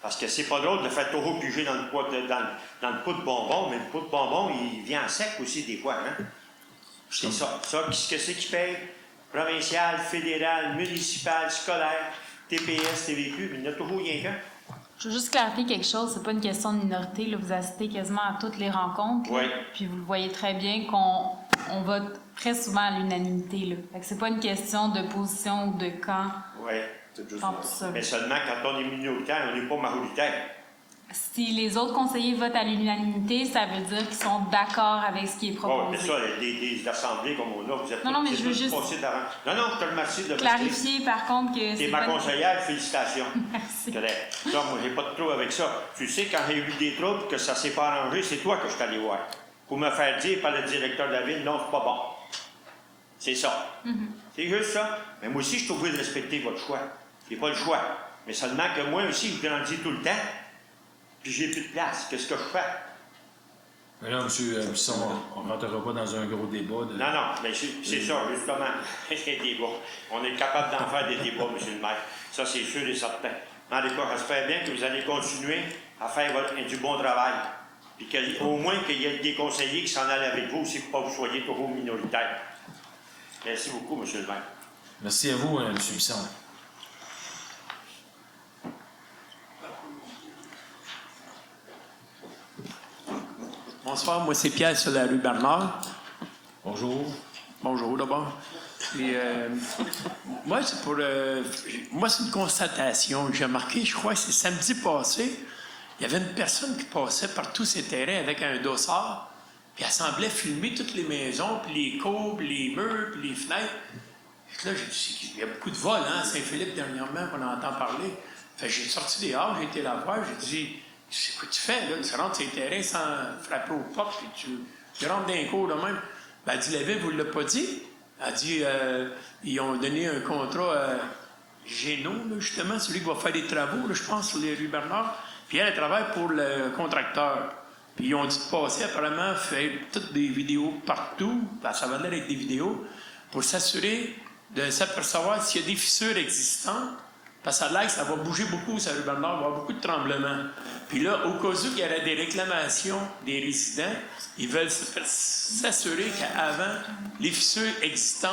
Parce que c'est pas drôle de faire toujours piger dans le pot de bonbons, mais le pot de bonbons, il vient en sec aussi des fois, hein? C'est ça. Ça, qu'est-ce que c'est qui paye? Provincial, fédéral, municipal, scolaire, TPS, TVQ, mais il n'y en a toujours rien qu'un. Je veux juste clarifier quelque chose, c'est pas une question de minorité, là, vous assistez quasiment à toutes les rencontres, là, oui. Puis vous le voyez très bien qu'on vote très souvent à l'unanimité, là. Fait que c'est pas une question de position ou de camp. Oui. C'est juste Contre ça. Mais seulement quand on est minoritaire, on n'est pas majoritaire. Si les autres conseillers votent à l'unanimité, ça veut dire qu'ils sont d'accord avec ce qui est Oui, proposé. mais ça, des assemblées comme on a, vous êtes Non, mais je veux tous juste passés d'avant. Non, je te remercie de clarifier, par contre, que T'es c'est ma pas... conseillère, félicitations. Merci. Correct. Ça, moi, j'ai pas de trouble avec ça. Tu sais, quand j'ai eu des troubles, que ça s'est pas arrangé, c'est toi que je suis allé voir. Pour me faire dire par le directeur de la ville, non, c'est pas bon. C'est ça. C'est juste ça. Mais moi aussi, je suis obligé de respecter votre choix. J'ai pas le choix. Mais seulement que moi aussi, je grandis tout le temps, puis j'ai plus de place. Qu'est-ce que je fais? Mais là, M. Bisson, on ne rentrera pas dans un gros débat. Non, mais c'est ça, justement. Les débats. On est capable d'en faire des débats, M. le maire. Ça, c'est sûr et certain. En tout cas, j'espère bien que vous allez continuer à faire du bon travail. Puis au moins qu'il y ait des conseillers qui s'en allent avec vous, si pas vous soyez toujours minoritaire. Merci beaucoup, M. le maire. Merci à vous, M. Bisson. Bonsoir, moi c'est Pierre sur la rue Bernard. Bonjour. Bonjour d'abord. Et, moi, c'est pour. Moi, c'est une constatation que j'ai remarqué. Je crois que c'est samedi passé. Il y avait une personne qui passait par tous ces terrains avec un dossard, puis elle semblait filmer toutes les maisons, puis les cours, puis les murs, puis les fenêtres. Et là, j'ai dit, il y a beaucoup de vols, hein, à Saint-Philippe, dernièrement, qu'on entend parler. Fait que j'ai sorti dehors, j'ai été la voir, j'ai dit, c'est quoi tu fais, là? Tu rentres sur les terrains sans frapper aux portes, puis tu rentres dans les cours de même. Ben, elle dit, la ville, vous ne l'a pas dit? Elle dit, ils ont donné un contrat à Géno, là, justement, celui qui va faire les travaux, là, je pense, sur les rues Bernard. Puis elle travaille pour le contracteur. Puis ils ont dit de passer, apparemment, faire toutes des vidéos partout, ben, ça va l'air avec des vidéos, pour s'assurer de s'apercevoir s'il y a des fissures existantes, parce que ça a l'air que ça va bouger beaucoup, ça rue Bernard, il va y avoir beaucoup de tremblements. Puis là, au cas où il y aurait des réclamations des résidents, ils veulent s'assurer qu'avant les fissures existantes,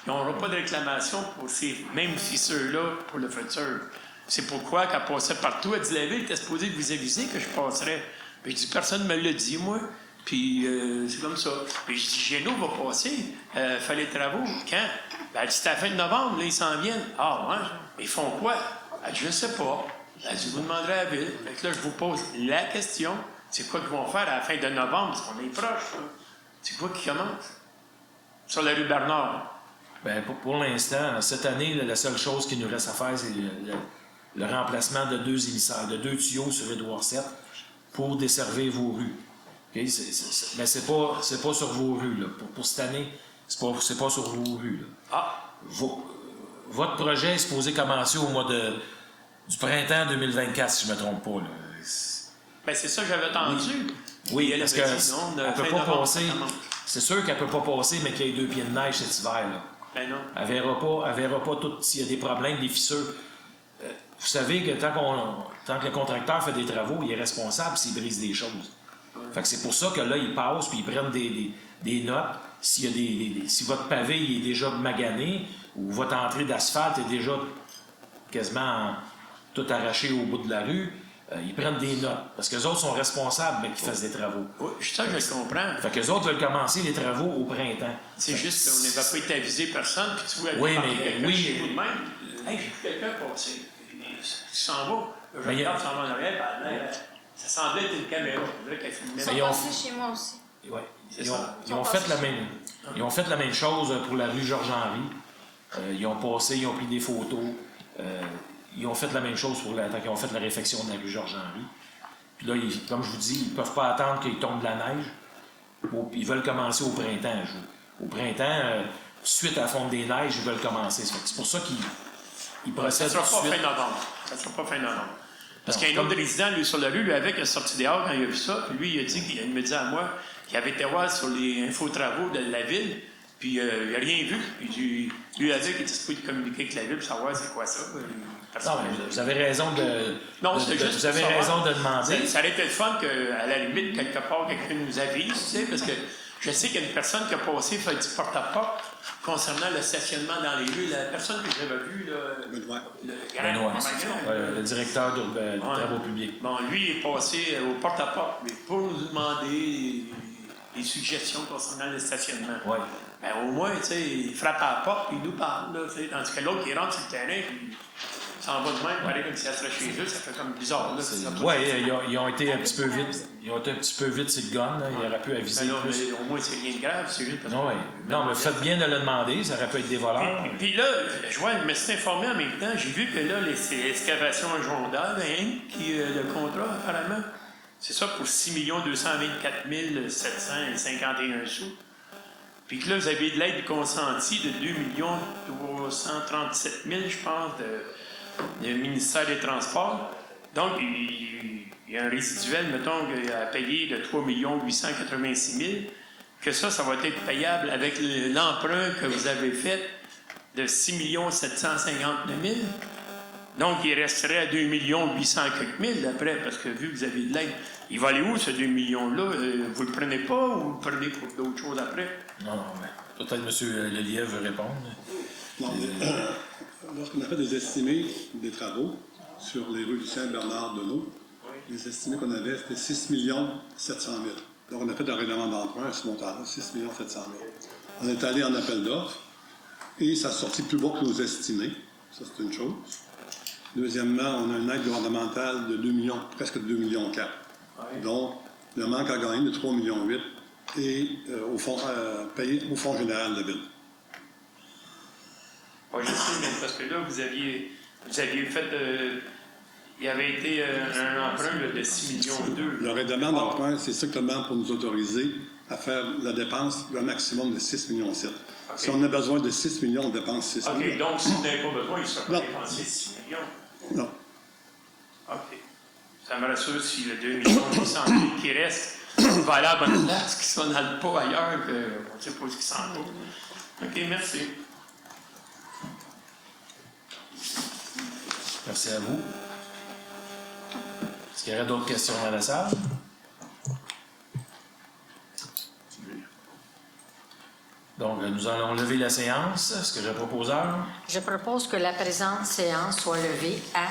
il n'y aura pas de réclamation pour ces mêmes fissures-là pour le futur. C'est pourquoi, quand elle passait partout, elle dit, la ville était supposée de vous aviser que je passerais. Puis je dis, personne ne me l'a dit, moi. Puis c'est comme ça. Puis je dis, Géno va passer, faire les travaux. Quand? Ben, elle dit, c'est à la fin de novembre, là, ils s'en viennent. Ah, ouais? Ils font quoi? Elle dit, je ne sais pas. Elle dit, vous demanderez à la ville. Fait que là, je vous pose la question. C'est quoi qu'ils vont faire à la fin de novembre? Parce qu'on est proche, là. C'est quoi qui commence? Sur la rue Bernard. Bien, pour l'instant, cette année, la seule chose qui nous reste à faire, c'est le remplacement de 2 émissaires, de 2 tuyaux sur Édouard VII pour desservir vos rues. Okay? Mais c'est pas sur vos rues. Là. Pour cette année, c'est pas sur vos rues. Là. Ah! Votre projet est supposé commencer au mois du printemps 2024, si je ne me trompe pas. Là. Bien, c'est ça que j'avais entendu. Oui, elle parce avait que dit, non, de elle peut fin pas novembre, passer. ça commence. C'est sûr qu'elle peut pas passer, mais qu'il y ait 2 pieds de neige cet hiver. Là. Ben non. Elle verra pas tout s'il y a des problèmes, des fissures. Vous savez que tant que le contracteur fait des travaux, il est responsable s'il brise des choses. Fait que c'est pour ça que là, ils passent puis ils prennent des notes. S'il y a si votre pavé il est déjà magané ou votre entrée d'asphalte est déjà quasiment tout arraché au bout de la rue, ils prennent des notes. Parce qu'eux autres sont responsables, mais qu'ils fassent des travaux. Oui, ça, je le comprends. Fait qu'eux autres veulent commencer les travaux au printemps. C'est juste qu'on n'avait pas été avisé personne, puis tu vois, Oui, aller mais- quelqu'un oui. chez vous de même. Hey, j'ai vu quelqu'un passer. Il s'en va. Je Mais il y a- regarde, s'en va en arrière, puis elle, ça semblait être une caméra. On dirait qu'elle filmait. Mais ils ont- Passé chez moi aussi. Ouais. C'est Ils ont, ça. ils ont fait la même chose pour la rue Georges-Henri. Ils ont passé, ils ont pris des photos. Ils ont fait la même chose quand ils ont fait la réfection de la rue Georges-Henri. Puis là, comme je vous dis, ils ne peuvent pas attendre qu'il tombe de la neige. Ils veulent commencer au printemps. Au printemps, suite à la fonte des neiges, ils veulent commencer. C'est pour ça qu'ils Ça procèdent ne sera tout pas de fin suite. novembre. Ça ne sera pas fin novembre. Parce Non, qu'il y a un autre comme- résident, lui, sur la rue, lui, avec, il est sorti dehors quand il a vu ça. Puis lui, il a dit, il me dit à moi qu'il avait été voir sur les infotravaux de la ville, puis il n'a rien vu. Puis lui a dit qu'il était supposé communiquer avec la ville pour savoir c'est quoi ça. Non, mais vous avez raison de. Non, de- c'était de- juste Vous avez pour raison savoir. de demander. Ça aurait été le fun qu'à la limite, quelque part, quelqu'un nous avise, tu sais, parce que je sais qu'il y a une personne qui a passé, fait du porte-à-porte concernant le stationnement dans les rues. La personne que j'avais vue, là, Benoît. Benoît, le directeur des travaux publics. Bon, lui il est passé au porte-à-porte, mais pour nous demander des suggestions concernant le stationnement. Oui. Ben, au moins, tu sais, il frappe à la porte et il nous parle, là, tu sais, tandis que l'autre qui rentre sur le terrain, puis Ça en va de même, pareil comme si elle serait chez eux, ça fait comme bizarre. Là, Oui, ils ont été un petit peu vite. Ils ont été un petit peu vite sur le gun. Là. Il aurait pu aviser non, plus. mais au moins, c'est rien de grave, c'est juste parce que... Oui. Non, mais faites bien de le demander. Ça aurait pu être des voleurs. Puis là, je vois, je me suis informé en même temps, j'ai vu que là, c'est l'excavation Jondal, hein, qui le contrat, apparemment. C'est ça pour 6 224 751 sous. Puis que là, vous avez de l'aide consentie de 2 337 000, je pense, du ministère des Transports. Donc, il y a un résiduel, mettons, à payer de 3 886 000. Que ça va être payable avec l'emprunt que vous avez fait de 6 759 000. Donc, il resterait à 2 800 quelques mille après, parce que vu que vous avez de l'aide, il va aller où ce 2 millions-là? Vous le prenez pas ou vous le prenez pour d'autres choses après? Non, mais peut-être M. Lelièvre veut répondre. Non, lorsqu'on a fait des estimés des travaux sur les rues Lucien-Bernard-Deneau, les estimés qu'on avait, c'était 6 700 000. Donc, on a fait un règlement d'emprunt à ce montant-là, 6 700 000. On est allé en appel d'offres et ça a sorti plus bas que nos estimés. Ça, c'est une chose. Deuxièmement, on a une aide gouvernementale de 2 millions, presque 2,4 millions. Donc, le manque à gagner de 3,8 millions et payé au Fonds général de la Ville. Oui, je sais, mais parce que là, vous aviez fait... il y avait été un emprunt de 6 millions 2. Le règlement d'emprunt, c'est strictement pour nous autoriser à faire la dépense d'un maximum de 6,7 millions. Okay. Si on a besoin de 6 millions, on dépense 6 millions. OK, donc si vous n'avez pas besoin, il ne sera pas dépensé 6 millions. Non. OK. Ça me rassure si le 2 800 000 qui reste va aller à la bonne place, qu'ils sont dans le pot ailleurs, qu'on ne sait pas ce qu'ils s'en vont. OK, merci. Merci à vous. Est-ce qu'il y aurait d'autres questions dans la salle? Donc, nous allons lever la séance. Est-ce que j'ai un proposeur? Je propose que la présente séance soit levée à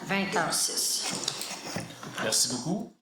20h06. Merci beaucoup.